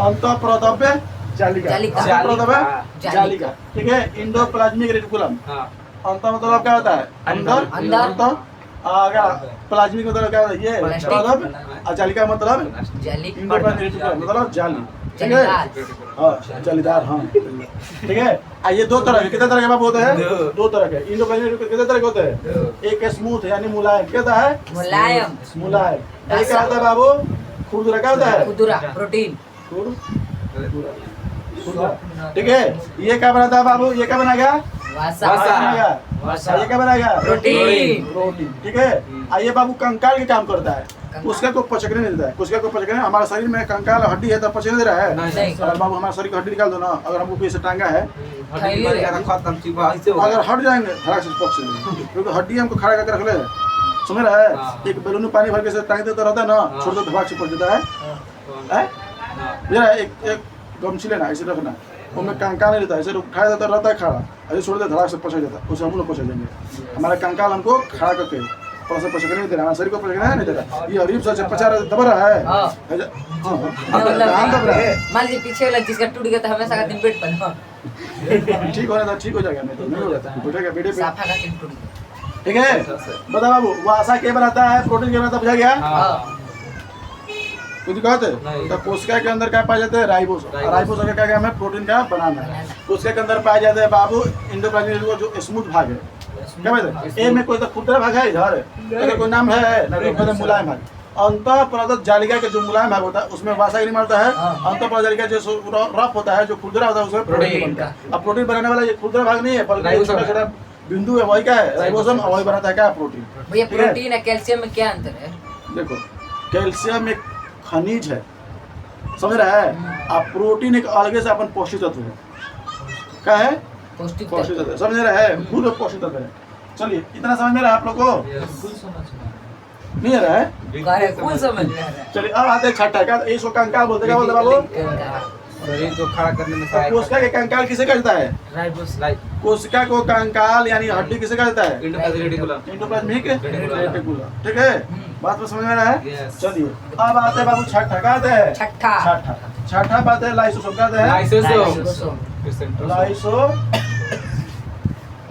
अंतःप्रदव्य जालिका, जालिका। अंतःप्रदव्य जालिका। जालिका, ठीक है। इंडोप्लाज्मिक रेटिकुलम, हां अंत मतलब क्या होता है? अंदर। अंदर। अंत क्या? प्लाज्मिक मतलब क्या होता है? ये प्लास्टिक। प्रदव्य, और जालिका मतलब जालिक। इंडोप्लाज्मिक रेटिकुलम मतलब जाली, ठीक है। जालीदार। हाँ, जालीदार, हाँ, ठीक है। ये दो तरह के, कितने तरह के बाप होते हैं? दो तरह के। इंडोप्लाज्मिक रेटिकुलम कितने तरह के होते हैं? एक स्मूथ यानी मुलायम, क्या होता है? मुलायम। मुलायम। एक क्या होता है बाबू? खुरदरा, क्या होता है? खुदरा। प्रोटीन। खुरदरा, ठीक है। ये क्या बनाता है बाबू? ये क्या बनाएगा? वासा। बनाएगा। ये क्या बनाएगा? प्रोटीन। प्रोटीन, ठीक है। ये बाबू कंकाल के काम करता है, उसका को पचकने नहीं देता है, उसका को पचकने। हमारे शरीर में कंकाल हड्डी है तो पचकने दे रहा है? नहीं। अगर बाबू हमारे शरीर की हड्डी निकाल दो ना, अगर हमको कोई से टांगा है, थैली रे। खत्म चिपा ऐसे होगा अगर हट जाएंगे धड़ाक से पक्ष में, क्योंकि हड्डी हमको खड़ा करके रख ले, समझ रहा है? हाँ। एक बैलून में पानी भर के से टांग देता रहता है ना, हाँ। छोड़ दो धड़ाक से पड़ जाता है। हैं? मेरा एक गमछी लेना, ऐसे रखना, उसमें कंकाल नहीं रहता है, ऐसे उठाया जाता रहता है खड़ा, ऐसे छोड़ दे धड़ाक से पचक जाता है, उससे हम लोग पचक जाएंगे। हमारा कंकाल हमको खड़ा करके थोड़ा सा पचकने नहीं दे रहा, हमारे शरीर को पचकने नहीं दे रहा। ये अरीब से पचा रहा दबा रहा है। हाँ। ऐसे- हाँ, मतलब हाँ, दब रहा है। मान लीजिए पीछे वाला जिसका टूट गया तो हमेशा का दिन पेट पर ना। ठीक होना था, ठीक हो जाएगा, नहीं तो नहीं हो जाता, बैठेगा बेटे पे, साफा का दिन टूट गया। ठीक है। बता बाबू, वासा क्या बनाता है? प्रोटीन क्या बनाता है? बुझा गया? हाँ। कुछ कहते नहीं। तो कोशिका के अंदर क्या पाया जाता है? राइबोसोम। राइबोसोम का क्या काम है? प्रोटीन का बनाना है। कोशिका के अंदर पाया जाता है बाबू इंडोप्लाज्मिक रेटिकुलम जो स्मूथ भाग है, क्या कहते हैं? ए में कोई तो खुरदरा भाग है, इधर अगर कोई नाम है ना, तो कहते हैं मुलायम भाग। अंतःप्रदत्त जालिका के जो मुलायम भाग होता है उसमें वासा की निर्माण होता है। अंतःप्रदत्त जालिका जो रफ होता है, जो खुरदरा होता है, उसमें प्रोटीन बनता है। अब प्रोटीन बनाने वाला ये खुरदरा भाग नहीं है, बल्कि राइबोसोम छोटा छोटा बिंदु है, वही क्या है? राइबोसोम, और वही बनाता है क्या? प्रोटीन। भैया ठीक है? प्रोटीन और कैल्शियम में क्या अंतर है? देखो, कैल्शियम एक खनिज है, समझ रहा है? अब प्रोटीन एक अलग से अपन पौष्टिक तत्व है, क्या है? पौष्टिक पौष्टिक तत्व। तत्व, समझ रहा है? खुद पौष्टिक तत्व है। चलिए, इतना समझ में रहा है आप लोग को? नहीं आ रहा है? कह रहे कुल समझ में आ रहा है। चलिए, अब आते हैं छठा, क्या इसको कंकाल बोलते, क्या बोलते बाबू? शरीर को खड़ा करने में तो सहायक कोशिका के कंकाल किसे कहता है? राइबोस लाइक कोशिका को कंकाल यानी हड्डी किसे कहता है? Endoplasmic reticulum. Endoplasmic reticulum. Reticulum. ठीक है, बात में समझ में आ रहा है? Yes. चलिए अब आते हैं बाबू छठा, क्या आते हैं? छठा छठा बात है लाइसोसोम, क्या आते हैं? लाइसोसोम।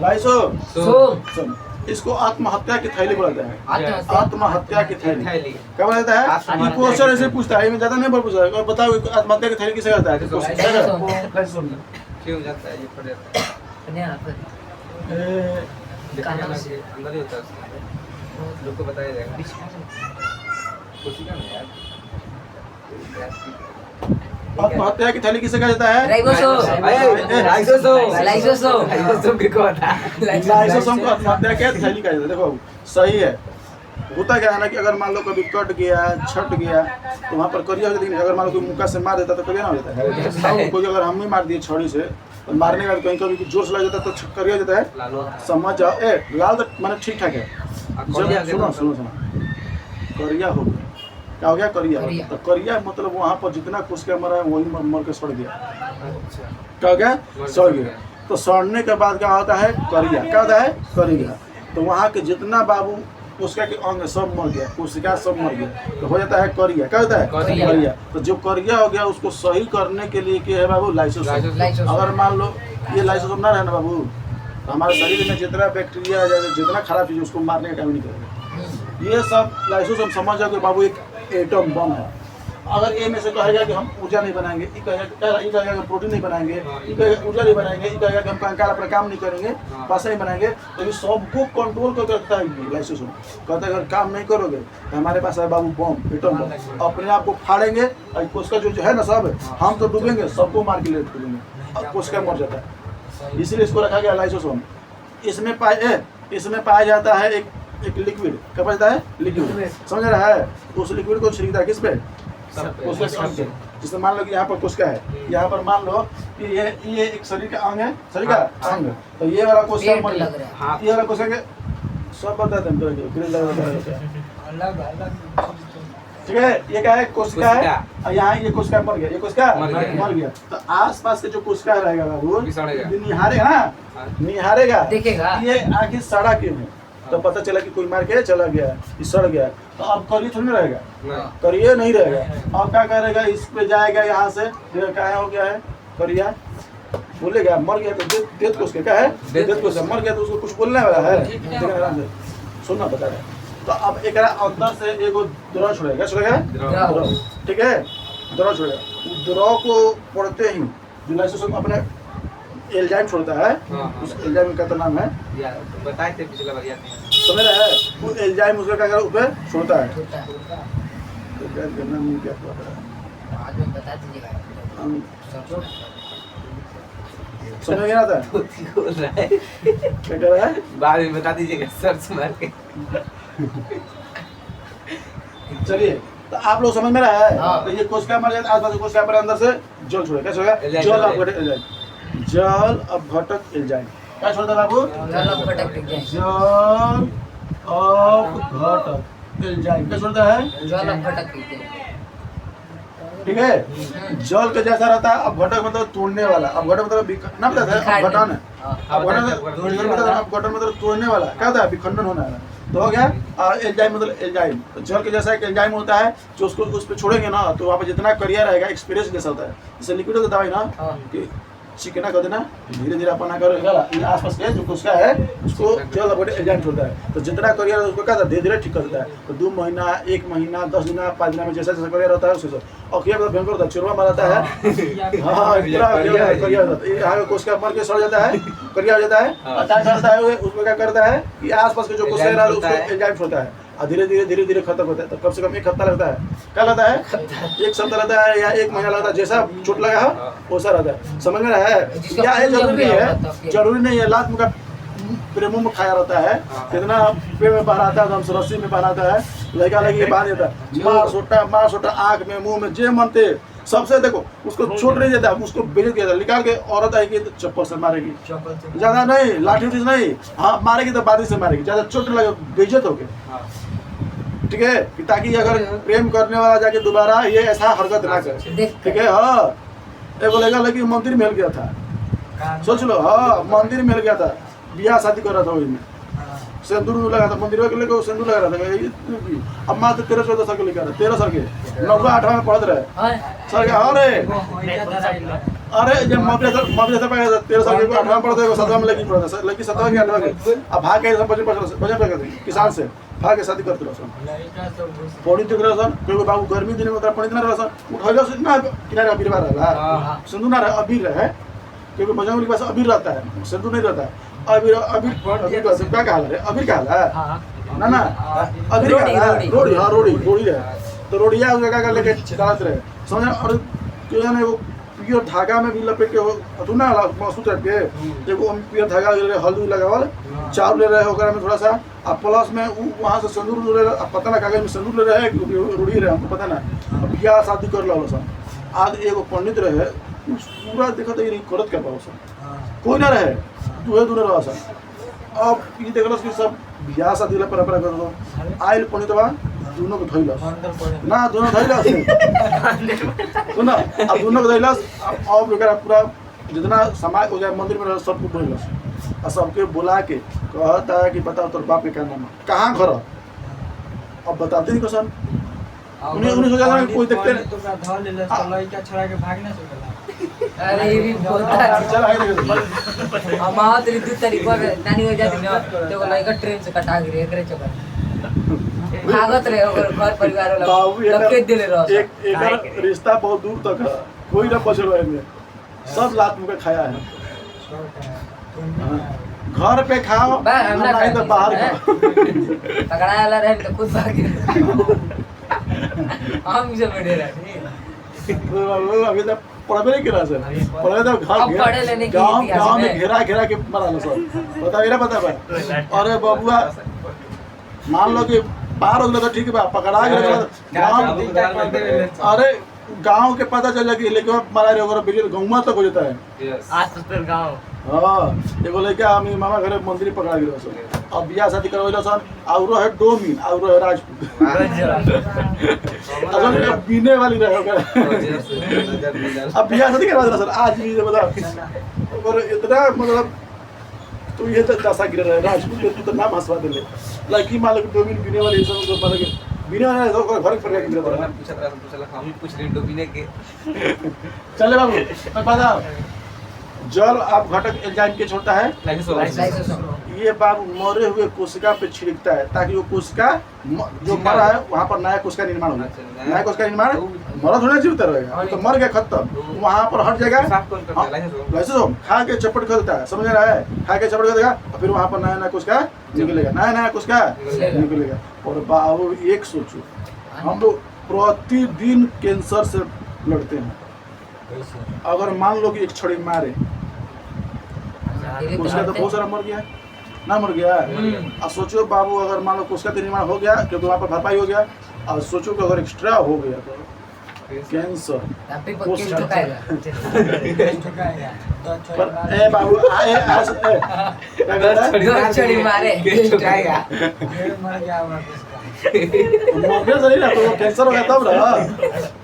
लाइसोसोम। इसको आत्महत्या की थैली बोलते हैं। आत्महत्या की थैली थैली। क्या बोलता है? आत्महत्या ये क्वेश्चन ऐसे पूछता है, मैं ज्यादा नहीं पूछा है। और बताओ आत्महत्या की थैली किसे कहता है? लाइसोसोम। लाइसोसोम। क्यों जाता है ये पड़ जाता है? देखने लगे अंदर ही होता है उसके अंदर। लोग को बताया जाएगा। कोशिका में यार। आत्महत्या की थैली किसे कहता है? राइबोसोम। लाइसोसोम की को था। लाइसोसोम को आत्महत्या की थैली कहता है। देखो सही है। होता क्या है ना कि अगर मान लो कभी कट गया, छट गया तो वहाँ पर करिया हो जाती है। अगर मान लो कोई मुक्का से मार देता तो करिया ना हो जाता है। कोई अगर हम ही मार दिए छड़ी से तो मारने के बाद कहीं कभी जोर से लग जाता है तो करिया हो जाता है। समझ जाओ, लाल तो मैंने ठीक ठाक है। सुनो करिया हो गया, क्या हो गया? करिया। तो करिया मतलब वहाँ पर जितना कोशिका मरा है वही मर के सड़ गया। क्या हो गया? सड़ गया। तो सड़ने के बाद क्या होता है? करिया। क्या होता है? करिया। तो वहाँ के जितना बाबू कोशिका के अंग सब मर गया, कोशिका सब मर गया, तो हो जाता है करिया। क्या होता है? करिया। तो जो करिया हो गया उसको सही करने के लिए क्या है बाबू? लाइसोसोम। अगर मान लो ये लाइसोसोम ना रहे ना बाबू तो हमारे शरीर में जितना बैक्टीरिया जितना खराब चीज उसको मारने का काम नहीं करेगा। ये सब लाइसोसोम समझ जाओ कि बाबू एक एटम बम है। अगर ए में से कहेगा कि हम ऊर्जा नहीं बनाएंगे, ये कहेगा कि प्रोटीन नहीं बनाएंगे, ये कहेगा ऊर्जा नहीं बनाएंगे, ये कहेगा कि हम कंकाल अपना काम नहीं करेंगे, पासा नहीं बनाएंगे, तो ये सबको कंट्रोल करके रखता है लाइसोसोम। कहता है अगर काम नहीं करोगे तो हमारे पास है बाबू बम, एटम बम, अपने आप को फाड़ेंगे और कोशिका जो है ना सब हम तो डूबेंगे, सबको मार के ले डूबेंगे और कोशिका मर जाता है। इसीलिए इसको रखा गया लाइसोसोम। इसमें पाया जाता है एक लिक्विड। क्या पाया जाता है? लिक्विड। समझ रहा है? उस लिक्विड को छिड़कता है किस पे? कोशिका के अंग पे। जिसमें मान लो कि यहाँ पर कोशिका है, यहाँ पर मान लो कि ये एक शरीर का अंग है, शरीर का अंग। तो ये वाला कोशिका मर गया, ये वाला कोशिका के सब बता दें। ठीक है, ये क्या है? कोशिका है और यहाँ ये कोशिका मर गया, ये कोशिका मर गया। तो आसपास के जो कोशिका रहेगा बाबू निहारेगा ना, निहारेगा देखेगा ये आखिर सड़ा क्यों है। तो पता चला कि कोई मार के चला गया, ये सड़ गया। तो अब करिए थोड़ी ना रहेगा, करिए नहीं रहेगा। अब क्या करेगा? इस पे जाएगा यहाँ से, क्या हो गया है? करिया बोलेगा मर गया तो देत कोशिका क्या है? देत कोशिका मर गया तो उसको कुछ बोलने वाला है? आराम से सुनना बता रहे। तो अब एक अंदर से एगो द्रव छोड़ेगा, द्रव। ठीक है, द्रव छोड़ेगा। द्रव को पढ़ते ही जो लाइसोसोम अपने एंजाइम छोड़ता है, उस एंजाइम का तो नाम है यार बताए थे पिछला बार याद नहीं। समझ रहा है? वो एंजाइम उसका क्या ऊपर छोड़ता है। तो क्या करना नहीं, क्या पता है? बाद में बता दीजिएगा। समझ में आता है? बोल रहा है क्या कर रहा है? बाद में बता दीजिएगा सर्च मार के। चलिए, तो आप लोग समझ में रहा है? हाँ। तो ये कोशिका मर जाता है, आसपास कोशिका पर अंदर से जल छोड़ेगा। क्या छोड़ेगा? जल अपघटक एंजाइम। जल अपघटक एंजाइम क्या छोड़ता है बाबू? जल अपघटक एंजाइम। जल अपघटक एंजाइम क्या छोड़ता है? जल अपघटक एंजाइम। ठीक है, जल के जैसा रहता है। अपघटक मतलब तोड़ने वाला, अपघटक मतलब ना पता है अपघटन है। अपघटन मतलब तोड़ने वाला। क्या होता है? विखंडन होना है। तो हो गया। और एंजाइम मतलब एंजाइम, तो जल के जैसा एक एंजाइम होता है जो उसको उस पर छोड़ेंगे ना तो वहाँ पर जितना करिया रहेगा एक्सपीरियंस जैसा होता है। जैसे लिक्विड होता है ना कि चिकना कर देना, धीरे धीरे अपना करेगा आसपास के जो कोशिका है उसको जल अपघटक एंजाइम छोड़ता है। तो जितना करियर उसको क्या धीरे धीरे ठीक कर देता है। तो 2 महीना, 1 महीना, 10 दिन, 5 दिन में जैसा जैसा करियर होता है उससे और क्या मतलब भयंकर होता है, चिरवा मारता है। हाँ, करियर होता है। यहाँ कोशिका मर के सड़ जाता है, करियर हो जाता है। अचानक करता है उसमें क्या करता है कि आसपास के जो कोशिका है उसको एंजाइम छोड़ता है और धीरे धीरे खत्म होता है। तो कम से कम 1 हफ्ता लगता है। क्या लगता है? 1 सप्ताह लगता है या 1 महीना लगता है। जैसा चोट लगा है वैसा रहता है। समझ में रहा है? या जरूरी नहीं है लात मुका प्रेमों में खाया रहता है। कितना पेड़ में बहराता है, हम रस्सी में बहराता है, लड़का लड़की बांध देता है, मार सोटा आँख में, मुंह में, जे मनते सबसे देखो उसको छोड़ नहीं देता, उसको बेइज्जत किया निकाल के औरत आएगी तो चप्पल से मारेगी, ज्यादा नहीं, लाठी उठी नहीं, हाँ मारेगी तो बारिश से मारेगी, ज्यादा चोट लगे बेइज्जत होके। ठीक है, ताकि अगर प्रेम करने वाला जाके दोबारा ये ऐसा हरकत ना करे। ठीक है, हाँ एगो लड़का लड़की मंदिर में मिल गया था, सोच लो। हाँ, मंदिर में मिल गया था, बियाह शादी कर रहा था वही में, सिंदूर लगा था मंदिर के लेकर सिंदूर लगा रहा था। अब मात्र 13-14 साल के लेकर 13 साल के 9वीं-8वीं में पढ़ते रहे सर के। अरे जब मद्रसा पढ़ा 13 साल के 8वीं में पढ़ते 7वीं में लड़की पढ़ता, लड़की 7वीं के 8वीं के। अब भाग के बजे किसान से भाग के शादी करते रहो पढ़ी तो रह क्योंकि बाबू गर्मी दिन में पढ़ी ना रह उठैलो से ना किनारे अबीर बार रहा सिंदूर ना रहे अबीर रहे, क्योंकि बजरंग के पास अबीर रहता है, सिंदूर नहीं रहता है। अबीर अबीर क्या कहा है? अबीर कहा है ना अबीर रोड़ी। हाँ रोड़ी है, तो रोड़िया उस जगह का लेके डालत रहे समझ। और क्यों वो पियर धागा में भी लपेट के तू ना मसूत रख के देखो पियर धागा हल्दी लगावल चावल ले रहे ओकरा में थोड़ा सा अब प्लस में वहाँ से सिंदूर ले रहे, पता ना कागज में सिंदूर ले रहे रूढ़ी रहे हमको पता ना। बियाह शादी कर लो सन आज एगो पंडित रहे पूरा देखा तो ये करत कर पाओ सन कोई ना रहे दूर रहा सन। अब ये देखल कि सब बियाह शादी ला परंपरा कर दो आइल पंडित बा दोनों को धइलस ना दोनों धइलस सुन अब दोनों को धइलस। अब एकरा पूरा जितना समाज हो जाए मंदिर में रह सब को धइलस और सबके बुला के कहता है कि बताओ तोर बाप के क्या नाम है कहाँ घर। अब बताते नहीं क्वेश्चन उन्हें सोचा था कोई देखते नहीं तो का धल ले तो लइका छोड़ा के भाग ना सकेला। अरे ये भी बोलता चल आगे हमारा तो दू तरीका नानी हो जाती ना तो को लइका ट्रेन से कटा गिरे एकरे चक्कर भागत रहे ओकर घर परिवार वाला लके दिले रह एक रिश्ता बहुत दूर तक है कोई ना बचल है में सब लात मुके खाया है। घर पे खाओ हमने नहीं तो बाहर खाओ। पकड़ाया वाला रहे तो खुद भाग गए हम से बैठे रहे अभी तक पढ़बे नहीं करा सर पढ़े तो अब पढ़े लेने की गांव में घेरा के मारा लो सब बता मेरा पता भाई। अरे बबुआ मान लो कि पार हो गया तो ठीक है पकड़ा गया अरे गांव के पता चल जाएगी लेकिन मारा रहे गाँव तक हो जाता है आज तो गाँव। हाँ एगो लड़का हम मामा घरे मंदिर पकड़ा गया सन अब बियाह शादी करवैला सन आउरो है डोमिन आउरो है राजपूत असल में बीने वाली रहे ओकरा अब बियाह शादी करवा देला सर आज भी मतलब और इतना मतलब तो ये तो दशा गिर रहा है राजपूत के तू तो नाम हंसवा देले लड़की मालिक डोमिन बीने वाली सब तो मतलब कि बीने वाला तो घर पर गिर रहा पूछा हम भी पूछ रहे डोबिने के चले बाबू मैं बता जल आप घटक एंजाइम के छोड़ता है ये बाबू मरे हुए कोशिका पे छिड़कता है ताकि वो कोशिका जो मरा है वहाँ पर नया कोशिका निर्माण हो नया कोशिका निर्माण मरा थोड़ा जीवता रहेगा तो मर गया खत्म वहाँ पर हट जाएगा लाइसेंस हो खा के चपट करता है समझ रहा है खा के चपट कर देगा और फिर वहाँ पर नया कोशिका निकलेगा नया कोशिका निकलेगा। और बाबू एक सोचो हम लोग प्रतिदिन कैंसर से लड़ते हैं अगर मान लो कि एक छड़ी मारे कोशिका तो बहुत सारा मर गया ना मर गया। अब सोचो बाबू अगर मान लो कोशिका निर्माण हो गया क्योंकि वहाँ पर भरपाई हो गया और सोचो कि अगर एक्स्ट्रा हो गया तो कैंसर पर ए बाबू छड़ी मारे मरने से नहीं ना तो कैंसर हो गया तब ना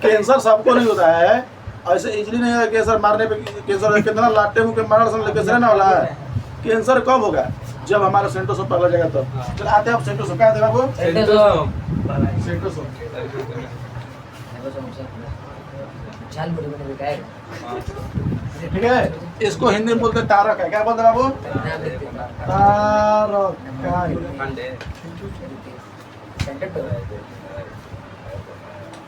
कैंसर सबको नहीं होता है ऐसे इजली नहीं है कैंसर मारने पे कैंसर कितना लाटे मुँह के मारने से कैंसर ना होला है। कैंसर कब होगा जब हमारा सेंटोसोम पकड़ा जाएगा तब। चल आते हैं आप सेंटोसोम क्या आते हैं बाबू सेंटोसोम चाल बड़े बड़े बिकाए ठीक है इसको हिंदी में बोलते हैं तारक है क्या बोलते हैं बाबू तारक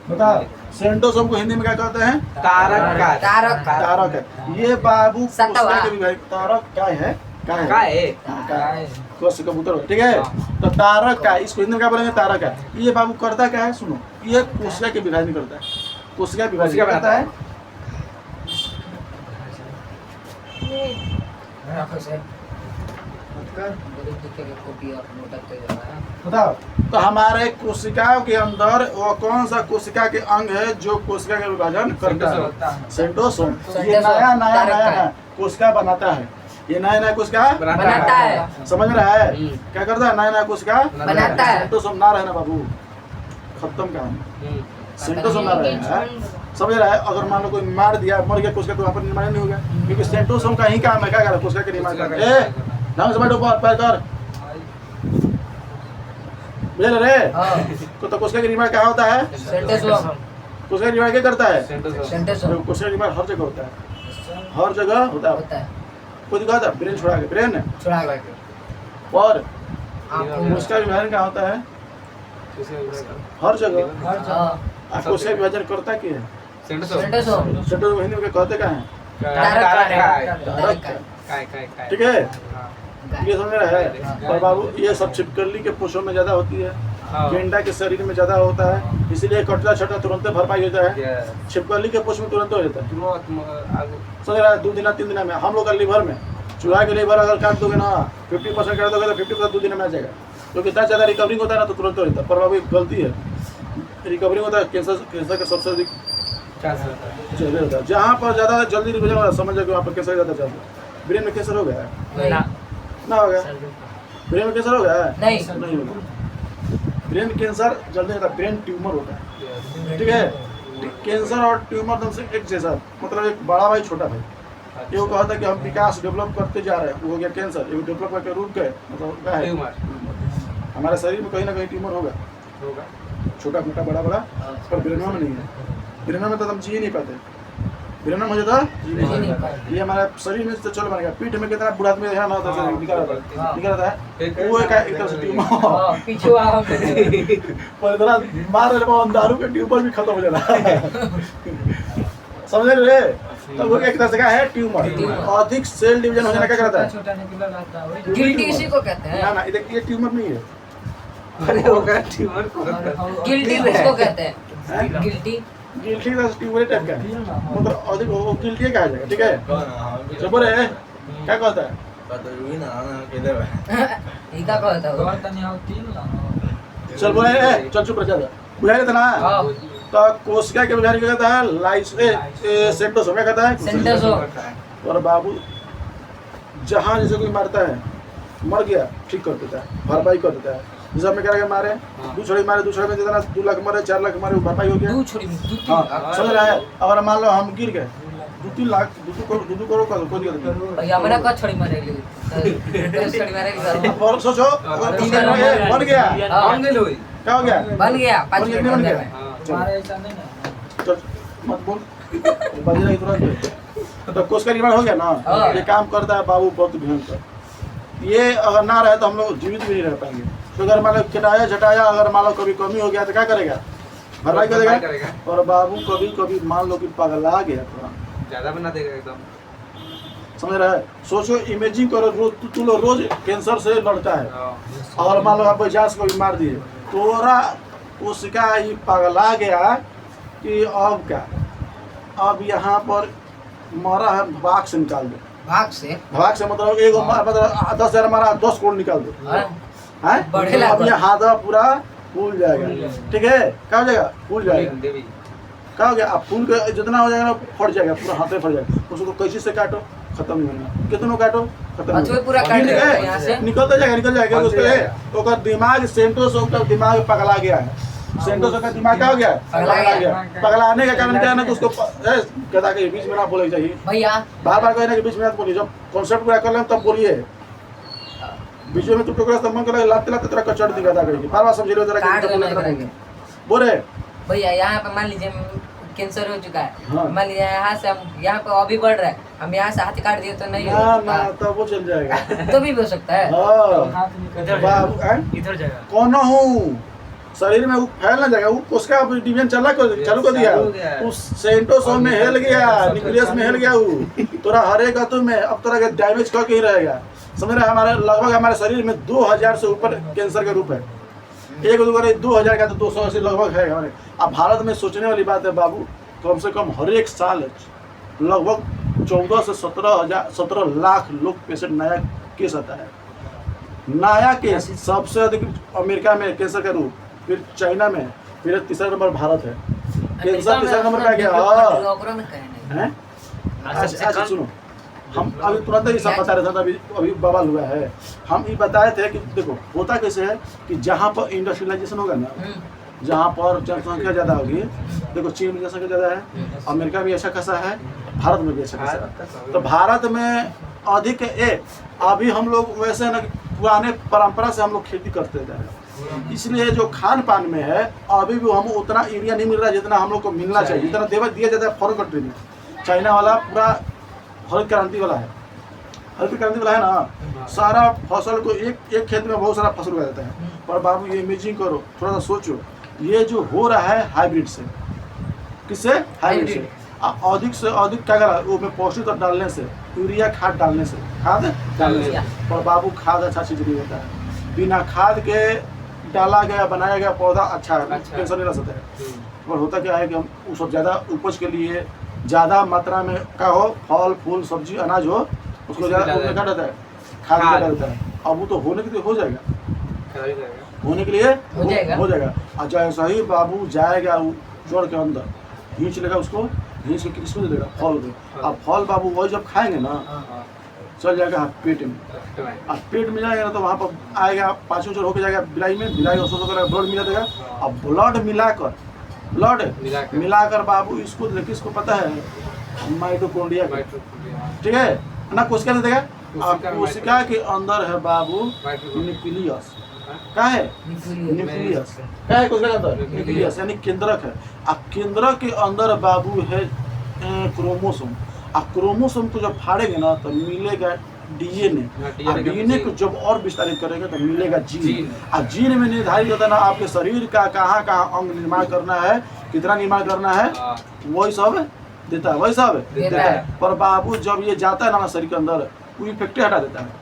बता सेंटोसोम को हिंदी में क्या कहते हैं तारक है। ये बाबू तारक क्या है कबूतर ठीक है तो तारक का इसको हिंदी में क्या बोलेंगे तारक है। ये बाबू करता क्या है सुनो ये कोशिका के विभाजन करता है कोशिका विभाजन करता है। बताओ तो हमारे कोशिकाओं के अंदर वो कौन सा कोशिका के अंग है जो कोशिका का विभाजन करता है सेंटोसोम। ये नया है कोशिका बनाता है ये नया कोशिका बनाता है समझ रहा है क्या करता है नया कोशिका बनाता है। सेंटोसोम ना रहना बाबू खत्म कहानी सेंटोसोम ना रहेगा, समझ रहा है? अगर मान लो कोई मार दिया, मर गया कोशिका, तो वहाँ पर निर्माण नहीं होगा, क्योंकि सेंटोसोम का ही काम है क्या कर कोशिका के निर्माण करना। ढंग से बैठो, पैर कर, बुझे रे? तो कोशिका के निर्माण कहाँ होता है? सेंटोसोम। कोशिका का निर्माण क्या करता है? सेंटोसोम कोशिका का निर्माण हर जगह होता है, हर जगह होता है। होता है, कोई दिखा था ब्रेन छोड़ा के, ब्रेन छुड़ा के और आँखों कोशिका विभाजन कहाँ होता है? हर जगह। हर जगह आप कोशिका विभाजन करता क्या है? सेंटोसोम सेंटोसोम हिंदी में कहते क्या है? ठीक है, ये समझ रहा है? और बाबू ये सब छिपकली के पूछों में ज्यादा होती है, गेंडा के शरीर में ज्यादा होता है, इसलिए कटला छटा तुरंत भरपाई होता है, छिपकली के पूछ में तुरंत हो जाता है। समझ रहा है? 2 दिन 3 दिन में। हम लोग का लीवर में, चूहा के लीवर अगर काट दोगे ना 50% काट दोगे तो 50% 2 दिन में आ जाएगा, क्योंकि इतना ज़्यादा रिकवरिंग होता है ना तो तुरंत हो जाता है। पर बाबू एक गलती है, रिकवरिंग होता है कैंसर का सबसे अधिक जल्दी होता है। जहाँ पर ज़्यादा जल्दी रिकवरी होता है समझ जाओ कि वहाँ पर कैंसर ज़्यादा चलता है। ब्रेन में कैंसर हो गया है ना? हो गया ब्रेन में कैंसर हो गया है? नहीं नहीं होगा। ब्रेन कैंसर जल्दी होता है, ब्रेन ट्यूमर होता है, ठीक है? कैंसर और ट्यूमर दम से एक जैसा, मतलब एक बड़ा भाई छोटा भाई। ये वो कहता है कि हम विकास डेवलप करते जा रहे हैं, वो हो गया कैंसर, ये डेवलप करके रुक गए, मतलब क्या है? हमारे शरीर में कहीं ना कहीं ट्यूमर होगा, छोटा मोटा बड़ा बड़ा, पर ब्रेन में नहीं है। ब्रेन में तो हम जी नहीं पाते, ब्रेन में मुझे तो ये हमारे शरीर में तो चल बनेगा। पीठ में कितना बुढ़ा आदमी ध्यान होता है, निकल आता है, वो एक तरह से ट्यूमर पीछे आओ पर इतना मार दारू के ट्यूमर भी खत्म हो जाना। समझ रहे? तो वो एक तरह से क्या है? ट्यूमर। अधिक सेल डिवीजन हो जाना क्या कहता है? छोटा निकला रहता है गिल्टी इसी को कहते हैं। ना ना, ये ट्यूमर नहीं है। अरे होगा ट्यूमर को गिल्टी इसको कहते हैं, गिल्टी। गिल्टी का ट्यूमर टाइप का है, मतलब अधिक वो गिल्टी कहा जाएगा, ठीक है? चल बोले क्या कहता है? ये क्या कहता है वो? और तनी आओ 3 ना चल बोले चल चुप रह जा, बुझा लेता ना। तो कोशिका के विभाजन क्या कहता है? सेंटोसोम क्या कहता है? सेंटोसोम। और बाबू जहाँ जैसे कोई मारता है, मर गया ठीक कर देता है, भरपाई कर देता है। जैसे हमें क्या मारे, 2 छोड़ी मारे, 2 छोड़ी में जितना 2 लाख मारे, 4 लाख मारे, वो भरपाई हो गया। 2 छोड़ी में 2 हाँ, समझ रहा है? अगर मान लो हम गिर गए 2-3 लाख, 2 करोड़ का कोई दिक्कत नहीं। भैया हमरा का छोड़ी मारेली, छोड़ी मारेली। और सोचो अगर बन गया, हम नहीं लोई क्या हो गया? बन गया 5 बन गया, मिनट बन में। गया। हमारे ऐसा नहीं ना चल मत बोल, बज रहा तुरंत। तो कोशिका निर्माण हो गया ना, ये काम करता है बाबू बहुत भयंकर। ये अगर ना रहे तो हम लोग जीवित भी नहीं रह पाएंगे। तो अगर मान लो चटाया झटाया, अगर मान लो कभी कमी हो गया तो क्या करेगा? भरपाई करेगा। और बाबू कभी कभी मान लो कि पगला गया थोड़ा, ज्यादा बना देगा एकदम, समझ रहा है? सोचो इमेजिंग करो, रोज तू लोग रोज कैंसर से लड़ता है, और मान लो आप 50 को भी मार दिए, तोरा उसका ही पगला गया कि अब क्या, अब यहाँ पर मरा है, भाग से निकाल दो। भाग से मतलब एक मतलब 10,000 मारा, 10 करोड़ निकाल दो, हैं? बढ़े अब ये हाथ पूरा फूल जाएगा, ठीक है? क्या हो जाएगा? फूल जाएगा। देवी क्या हो गया? अब फूल का जितना हो जाएगा ना फट जाएगा, पूरा हाथे फट जाएगा। उसको कैसे से काटो, खत्म नहीं होना, कितनों काटो खत्म नहीं होना। पूरा काट देगा यहाँ से, निकलता जाएगा उसको दिमाग, सेंटोसोम का दिमाग पगला गया है। सेंटोसोम का दिमाग क्या हो गया? पगला गया। पगलाने का कारण क्या है ना कि उसको कहता कि बीच में ना बोले चाहिए, भैया बार बार कहना कि बीच में मत बोलिए। जब कॉन्सेप्ट पूरा कर लें तब बोलिए, बीच में तो टुकड़ा मन कर लाते लाते तेरा कचड़ दिखाता करेगी, बार बार समझ लो काट देना तेरा करेंगे। बोले भैया यहाँ पे मान लीजिए कैंसर हो चुका है, हाँ। मान लीजिए यहाँ से हम यहाँ पे अभी बढ़ रहा है, हम यहाँ से हाथ काट दिए तो नहीं हो ना सकता। ना तब वो चल जाएगा। तो भी हो सकता है। हाँ हाथ निकल इधर बाबू, हैं? इधर जाएगा। कौन हूँ शरीर में वो फैल ना जाएगा, वो उसका डिवीजन चालू कर दिया, उस सेंटोसोम में हिल गया, न्यूक्लियस में हिल गया, वो तोरा हरे गतु में अब तोरा डैमेज करके ही रहेगा। समझ रहे? हमारे लगभग हमारे शरीर में 2000 से ऊपर कैंसर के रूप है, 2000 का तो 200 से लगभग है हमारे। अब भारत में सोचने वाली बात है बाबू, कम से कम हर एक साल लगभग 14 से 17 लाख लोग पेशेंट नया केस आता है। नया केस सबसे अधिक अमेरिका में कैंसर का रूप, फिर चाइना में, फिर तीसरा नंबर भारत है। कैंसर तीसरा नंबर पे गया है। अच्छा सुनो, हम अभी तुरंत ही सब बता रहे थे, अभी बवाल हुआ है। हम ये बताए थे कि देखो होता कैसे है कि जहाँ पर इंडस्ट्रियलाइजेशन होगा ना, जहाँ पर जनसंख्या ज़्यादा होगी, देखो चीन में जनसंख्या ज़्यादा है, अमेरिका भी अच्छा खासा है, भारत में भी अच्छा खासा है। तो भारत में अधिक अभी हम लोग वैसे ना पुराने परंपरा से हम लोग खेती करते थे, इसलिए जो खान पान में है अभी भी हम उतना एरिया नहीं मिल रहा है जितना हम लोग को मिलना चाहिए, जितना दिया जाता है फॉरेन कंट्री में। चाइना वाला पूरा हरित क्रांति वाला है, हरित क्रांति वाला है ना, सारा फसल को एक खेत में बहुत सारा फसल उगाया जाता है। पर बाबू ये इमेजिन करो, थोड़ा सा सोचो, ये जो हो रहा है हाइब्रिड से, किससे? हाइब्रिड से। अधिक से अधिक क्या करा वो में पौष्टिक तत्व डालने से, यूरिया खाद डालने से, खाद डालने से। पर बाबू खाद अच्छा चीज नहीं होता है, बिना खाद के डाला गया बनाया गया पौधा अच्छा है, टेंशन नहीं रह सकता है। पर होता क्या है कि हम उस सब ज़्यादा उपज के लिए ज़्यादा मात्रा में क्या हो, फल फूल सब्जी अनाज हो, उसको ज़्यादा क्या रहता है, खाद डाला जाता है। अब वो तो होने के लिए हो जाएगा, होने के लिए हो जाएगा। और जैसा ही बाबू जाएगा जड़ के अंदर, खींच लेगा उसको, खींच के किसको दे देगा, फल को। अब फल बाबू वही जब खाएंगे ना, चल जाएगा पेट में। अब पेट में जाएगा ना तो वहाँ पर आएगा, पाँचों चोर होकर जाएगा बिलाई में, बिलाई को सोच कर ब्लड मिला देगा। अब ब्लड मिलाकर बाबू इसको किसको पता है, माइटोकॉन्ड्रिया, ठीक है ना, कोशिका दे देगा। अब कोशिका के अंदर है बाबू न्यूक्लियस, क्या है? न्यूक्लियस, क्या है कोशिका के अंदर? न्यूक्लियस यानी केंद्रक है। अब केंद्रक के अंदर बाबू है क्रोमोसोम। अब क्रोमोसोम को जब फाड़ेंगे ना तो मिलेगा डीएनए। डीएनए को जब और विस्तारित करेंगे तो मिलेगा जीन। अब जीन में निर्धारित होता है ना आपके शरीर का कहाँ कहाँ अंग निर्माण करना है, कितना निर्माण करना है, वही सब देता है, वही सब देता है। पर बाबू जब ये जाता है ना शरीर के अंदर, वो इफेक्टेड हटा देता है।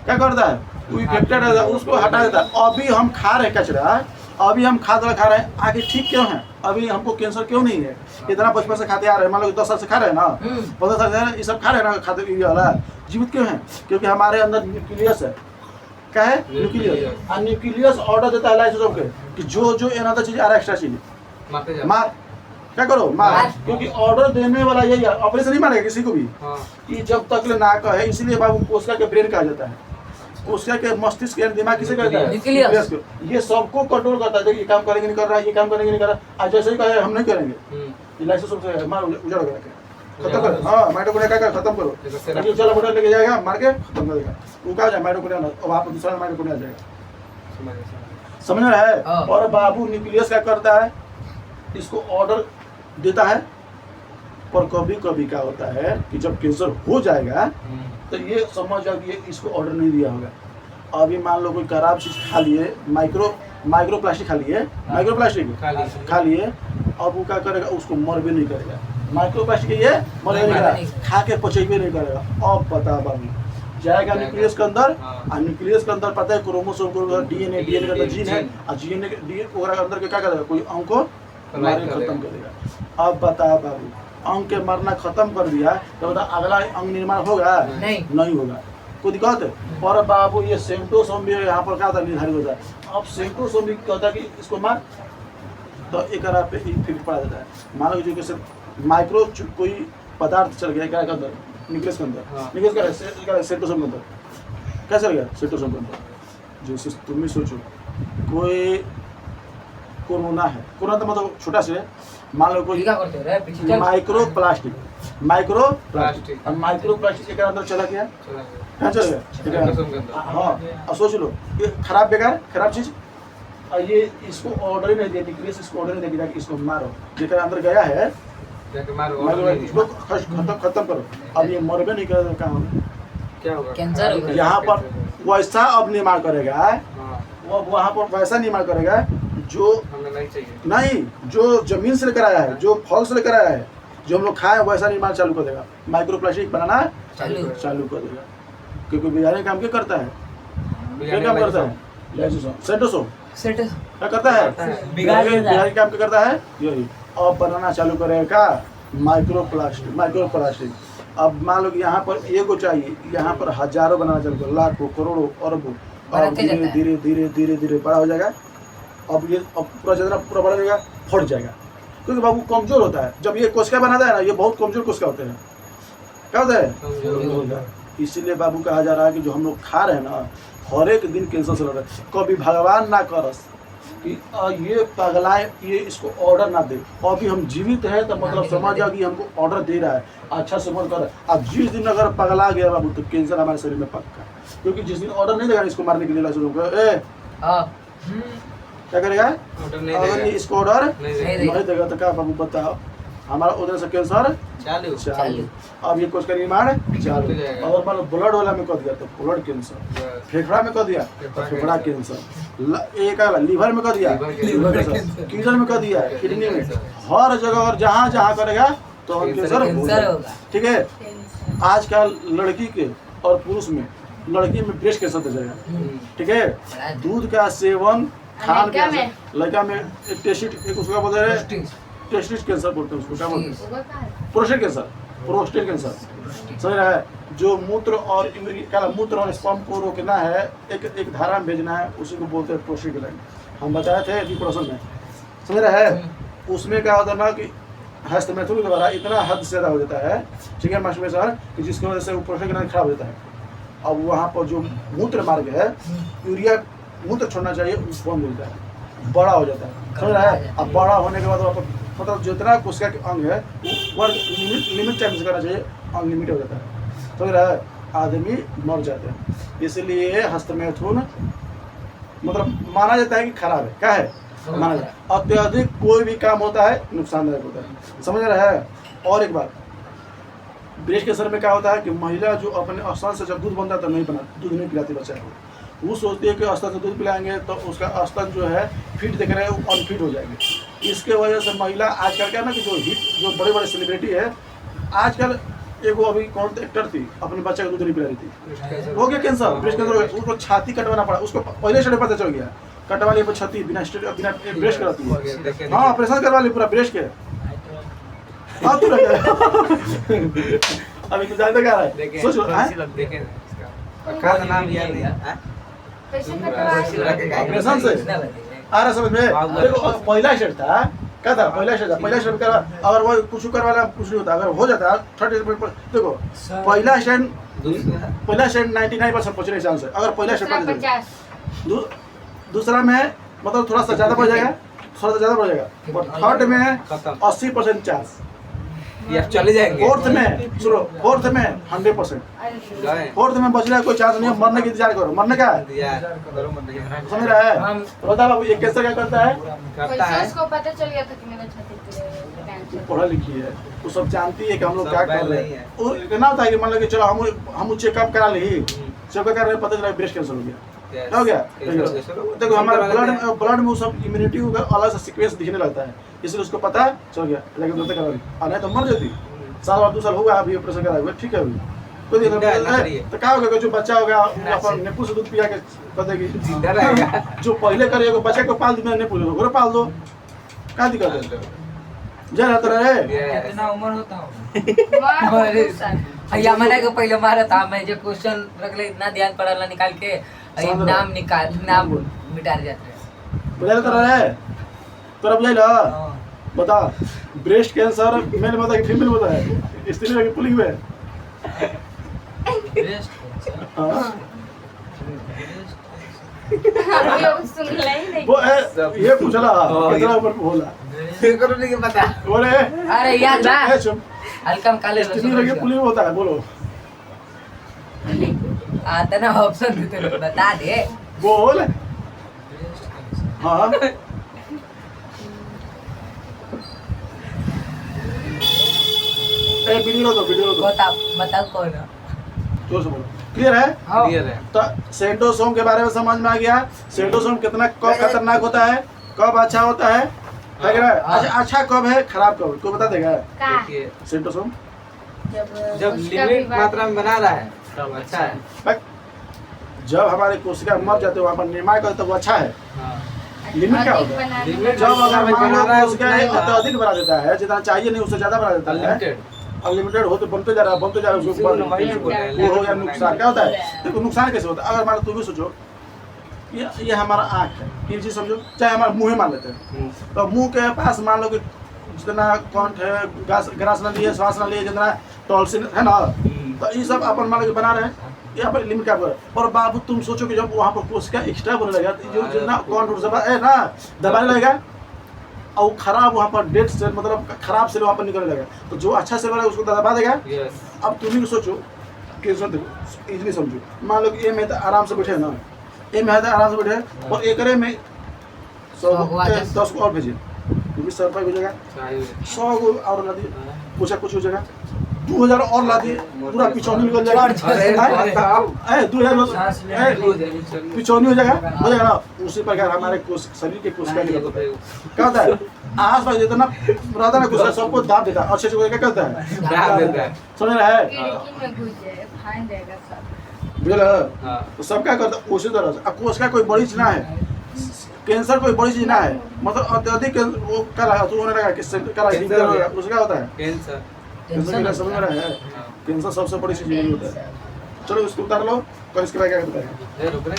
क्या करता है? वो इफेक्टेड है उसको हटा देता है। अभी हम खा रहे कचरा, अभी हम खाद वाला खा रहे हैं, आगे ठीक क्यों है? अभी हमको कैंसर क्यों नहीं है? इतना बचपन से खाते आ रहे हैं, मान लो 10 साल से खा रहे हैं ना, 15 साल से ये सब खा रहे हैं ना, खाते वाला जीवित क्यों है? क्योंकि हमारे अंदर न्यूक्लियस है। क्या है? न्यूक्लियस। और न्यूक्लियस ऑर्डर देता है लाइसोसोम के कि जो जो अनदर चीज आ रहा है, एक्स्ट्रा चीज मार, क्या करो, मार। क्योंकि ऑर्डर देने वाला यही है, ऑपरेशन नहीं मारेगा किसी को भी कि जब तक ना कहे। इसलिए बाबू कोशिका के ब्रेन कहा जाता है, कोशिका के मस्तिष्क के दिमाग किसे कहता है? न्यूक्लियस को। ये सबको कंट्रोल करता है। देखिए ये काम करेंगे नहीं कर रहा है, ये काम करेंगे नहीं कर रहा है, जैसे ही कहे हम नहीं करेंगे, लाइसोसोम से मार उजाड़ कर खत्म कर। हाँ माइटोकॉन्ड्रिया क्या खत्म करो, चलो मोटर लेके जाएगा, मार के खत्म कर देगा। वो क्या हो जाए माइटोकॉन्ड्रिया, और वहाँ पर दूसरा माइटोकॉन्ड्रिया आ जाएगा। समझ रहा है? और बाबू न्यूक्लियस क्या करता है, इसको ऑर्डर देता है। पर कभी कभी क्या होता है कि जब कैंसर हो जाएगा तो ये समझ जाओ कि इसको ऑर्डर नहीं दिया होगा। अभी मान लो कोई खराब चीज खा लिए, माइक्रो प्लास्टिक खा लिए, माइक्रो प्लास्टिक खा लिए, अब वो क्या करेगा, उसको मर भी नहीं करेगा। माइक्रो प्लास्टिक ये मर भी नहीं करेगा, खा के पचेबे नहीं करेगा। अब पता बाबू जाएगा न्यूक्लियस के अंदर, और न्यूक्लियस के अंदर पता है क्रोमोसोम को, डीएनए के अंदर जीन है, और जीन के अंदर के क्या करेगा, कोई अंग को खत्म करेगा। अब बता बाबू, अंग के मरना खत्म कर दिया तो बता अगला अंग निर्माण होगा? नहीं होगा, कोई दिक्कत है? और बाबू ये सेंट्रोसोम भी यहाँ पर क्या होता है, निर्धारित होता है। अब सेंट्रोसोम भी क्या होता है कि इसको मार तो एक पे इफेक्ट पड़ा जाता है। मान लो जैसे माइक्रो कोई पदार्थ चल गया क्या के अंदर, न्यूक्लियस के अंदर, न्यूक्लियस का सेंट्रोसोम के अंदर क्या चल गया, सेंट्रोसोम के अंदर। जैसे तुम भी सोचो कोई कोरोना है, कोरोना तो मतलब छोटा से, मान लो कोई माइक्रो प्लास्टिक और माइक्रो प्लास्टिक के अंदर चला गया, कहाँ चला गया? हाँ, और सोच लो ये खराब चीज, और ये इसको ऑर्डर ही नहीं दिया, न्यूक्लियस इसको ऑर्डर नहीं देगा कि इसको मारो, जेकर अंदर गया है इसको खत्म करो। अब ये मरबे नहीं करेगा, क्या होगा? कैंसर होगा। यहाँ पर वैसा अब निर्माण करेगा, वो वहाँ पर वैसा निर्माण करेगा जो हमें नहीं, जो जमीन से लेकर आया है, जो फल से लेकर आया है, जो हम लोग खाए वैसा निर्माण चालू कर देगा, माइक्रो प्लास्टिक बनाना चालू कर देगा। क्योंकि बिगाड़ने काम क्या करता है, क्या काम करता है? सेंट्रोसोम क्या करता है? बिगाड़ने काम क्या करता है? यही। अब बनाना चालू करेगा माइक्रो प्लास्टिक। अब मान लो कि यहाँ पर एगो चाहिए, यहाँ पर हजारों बनाना चालू कर, लाखों करोड़ों अरबों, और धीरे बड़ा हो जाएगा। अब ये पूरा जितना पूरा बड़ा रहेगा फट जाएगा, क्योंकि बाबू कमजोर होता है। जब ये कोशिका बनाता है ना, ये बहुत कमजोर कोशिका होते हैं, क्या होता है? इसीलिए बाबू कहा जा रहा है कि जो हम लोग खा रहे हैं ना, हर एक दिन कैंसर से लड़ रहे हैं। कभी भगवान ना करस कि ये पगलाए, ये इसको ऑर्डर ना दे। अभी हम जीवित हैं तो मतलब समझ जाओ कि हमको ऑर्डर दे रहा है, अच्छा समझ कर। अब जिस दिन अगर पगला गया बाबू तो कैंसर हमारे शरीर में पक्का, क्योंकि जिस दिन ऑर्डर नहीं देगा इसको मारने के लिए क्या करेगा? अगर ये इसको ऑर्डर नहीं देगा तो क्या बाबू बताओ, हमारा उधर से कैंसर चालू। अब ये कोशिका निर्माण चालू। अगर मान लो ब्लड वाला में कर दिया तो ब्लड कैंसर, फेफड़ा में कर दिया तो फेफड़ा कैंसर, एक लीवर में कर दिया लीवर कैंसर, किडनी में कर दिया किडनी में, हर जगह और जहाँ जहाँ करेगा तो हम कैंसर होगा। ठीक है, आजकल लड़की के और पुरुष में, लड़की में ब्रेस्ट कैंसर हो जाएगा। ठीक है, दूध का सेवन, खान लड़का में टेस्टिस, उसका बोलते हैं टेस्टिस कैंसर बोलते हैं उसको, क्या बोलते हैं? प्रोस्टेट कैंसर, प्रोस्टेट कैंसर समझ रहा है। जो मूत्र और क्या मूत्र और स्पर्म को रोकना है, एक धारा में भेजना है, उसी को बोलते हैं प्रोस्टेट ग्लैंड। हम बताए थे रिप्रोडक्शन में, समझ रहा है। उसमें क्या होता है ना कि हस्तमैथुन के द्वारा इतना हद से ज़्यादा हो जाता है, ठीक है मास्टरबेशन, कि जिसकी वजह से वो प्रोस्टेट ग्लैंड खराब हो जाता है। अब वहाँ पर जो मूत्र मार्ग है, यूरिया मूत्र छोड़ना चाहिए, वो बंद हो जाता है, बड़ा हो जाता है, समझ रहा है। अब बड़ा होने के बाद वहाँ पर मतलब जितना कोशिका के अंग है वो लिमिट टाइम से करना चाहिए, अनलिमिटेड हो जाता है, समझ रहा है। आदमी मर जाते हैं, इसलिए हस्तमैथुन मतलब माना जाता है कि खराब है, क्या है माना जाता है। अत्यधिक कोई भी काम होता है नुकसानदायक होता है, समझ रहा है। और एक बात, ब्रेस्ट कैंसर में क्या होता है कि महिला जो अपने स्तन से जब दूध बनता है तो नहीं बना, दूध नहीं पिलाती बच्चा को, वो सोचती है कि स्तन से दूध पिलाएंगे तो उसका स्तन जो है फिट दिख रहे हैं, वो अनफिट हो जाएंगे। इसके वजह से महिला आजकल क्या ना कि जो बड़े बड़े सेलिब्रिटी है, आजकल एगो अभी कौन एक्टर थी, अपने बच्चे को दूध नहीं पिला रही थी, हो गया कैंसर, ब्रेस्ट कैंसर हो गया, उसको छाती कटवाना पड़ा, उसको पहले से पता चल गया, कटवा ली छाती बिना ब्रेस्ट कराती है। हाँ, ऑपरेशन करवा ली पूरा ब्रेस्ट के। हाँ तू अभी तो जानते क्या है, सोचो ऑपरेशन से आ रहा समझ में। देखो पहला स्टेज था, क्या था पहला स्टेज करवा, अगर वो कुछ करवाना कुछ नहीं होता, अगर हो जाता थर्ड स्टेज। देखो पहला स्टेज 99% पहुंचने के चांस है, अगर पहला स्टेज 50, दूसरा में मतलब थोड़ा सा ज़्यादा बढ़ जाएगा, थोड़ा सा ज़्यादा बढ़ जाएगा, और थर्ड में 80% चांस, चले जाएंगे। फोर्थ में सुनो, फोर्थ में 100%, फोर्थ में बच रहा कोई चांस नहीं है, मरने की इंतजार करो, मरने का है, समझ रहा है। बता बाबू ये कैसे क्या करता है, उसको पता चल गया था कि मेरा छाती पढ़ा लिखी है, वो सब जानती है कि हम लोग क्या कर रहे हैं। और इतना होता है कि मान लो कि चलो हम चेकअप करा ली, चेकअप कर रहे हैं, पता चला ब्रेस्ट कैंसर हो गया, क्या हो गया। देखो हमारे ब्लड में वो सब इम्यूनिटी का अलग सा सीक्वेंस दिखने लगता है, इसलिए उसको पता चल गया, लेकिन तुरंत करा ली, नहीं तो मर जाती। साल और 2 साल होगा अभी ऑपरेशन करा हुआ, ठीक है अभी कोई दिक्कत नहीं। तो क्या होगा, जो बच्चा होगा अपन नेपू से दूध पिया के कर देगी, जो पहले करेगा बच्चे को पाल दो, नेपू से पाल दो, क्या दिक्कत है। जय रहता रहे। कितना उम्र होता हो? भैया मैंने को पहले मारा था, मैं जो क्वेश्चन रख ले इतना ध्यान पढ़ा निकाल के नाम मिटा जाते रहे। तो अब ये ला बता, ब्रेस्ट कैंसर मेल में कि फीमेल में है, स्त्री में पुलिंग में। वो ये पूछला कितना उम्र को होला, करो नहीं पता बोले अरे यार ना हल्का में काले स्त्री में पुलिंग होता है, बोलो आता ना ऑप्शन देते लोग बता दे, बोल। हाँ वीडियो दो बताओ कौन है, जोर से बोलो, क्लियर है। क्लियर है। तो सेंटोसोम के बारे में समझ में आ गया, सेंटोसोम कितना कब खतरनाक होता है, कब अच्छा होता है, अच्छा कब है, खराब कब, कोई बता देगा। सेंटोसोम जब लिमिट मात्रा में बना रहा है तब अच्छा है, जब हमारे कोशिका मर जाते हैं वहाँ पर निर्माण करते वो अच्छा है। लिमिट क्या होता है, जब अगर मान लो कोशिका अत्यधिक बना देता है, जितना चाहिए नहीं उससे ज्यादा बना देता है, अनलिमिटेड हो तो बनते जा रहा है, वो हो गया नुकसान। क्या होता है, देखो नुकसान कैसे होता है, अगर मान लो तुम भी सोचो ये हमारा आँख है, ये चीज समझो, चाहे हमारा मुँह मान लेते हैं, तो मुँह के पास मान लो कि जितना कंठ है, ग्रास नली है, श्वास नली है, जितना टॉल्सिन है ना, तो ये सब अपन मान लो कि बना रहे हैं, यहाँ पर लिमिट क्या पर और बाबू तुम सोचो कि जब वहाँ पर कोशिका एक्स्ट्रा बनने लगेगा तो जो ना कौन ना दबाने लगेगा और वो खराब वहाँ पर डेड सेल मतलब खराब सेल वहाँ पर निकलने लगेगा, तो जो अच्छा सेल वाला है उसको दबा देगा। यस अब तुम ही सोचो कि देखो इजली समझो, मान लो कि ए में तो आराम से बैठे ना, ए में तो आराम से बैठे और एक में 10 को और भेजे, तुम भी 100 रुपये भेजेगा, 100 को और ला दिए कुछ हो जाएगा, 2000 और ला दिए पूरा पिछौनी निकल जाएगा, 2000 पिछौनी हो जाएगा ना। उसी प्रकार हमारे शरीर के कोशिका क्या होता है, आस पास जितना रहता है ना कोशिका सबको दाब देता है, अच्छे से क्या करता है, समझ रहा है, खिड़की में घुस जाए फाइन देगा सब। बुझल तो सब क्या करता है उसी तरह से। अब कोशिका कोई बड़ी चीज ना है, कैंसर कोई बड़ी चीज ना है, मतलब अत्यधिक वो क्या है तो होने लगा कि उसका होता है कैंसर। कैंसर का समझ रहा है, कैंसर सबसे बड़ी चीज यही होता है। चलो इसको उतार लो, और इसके बाद क्या करता है रुक रहे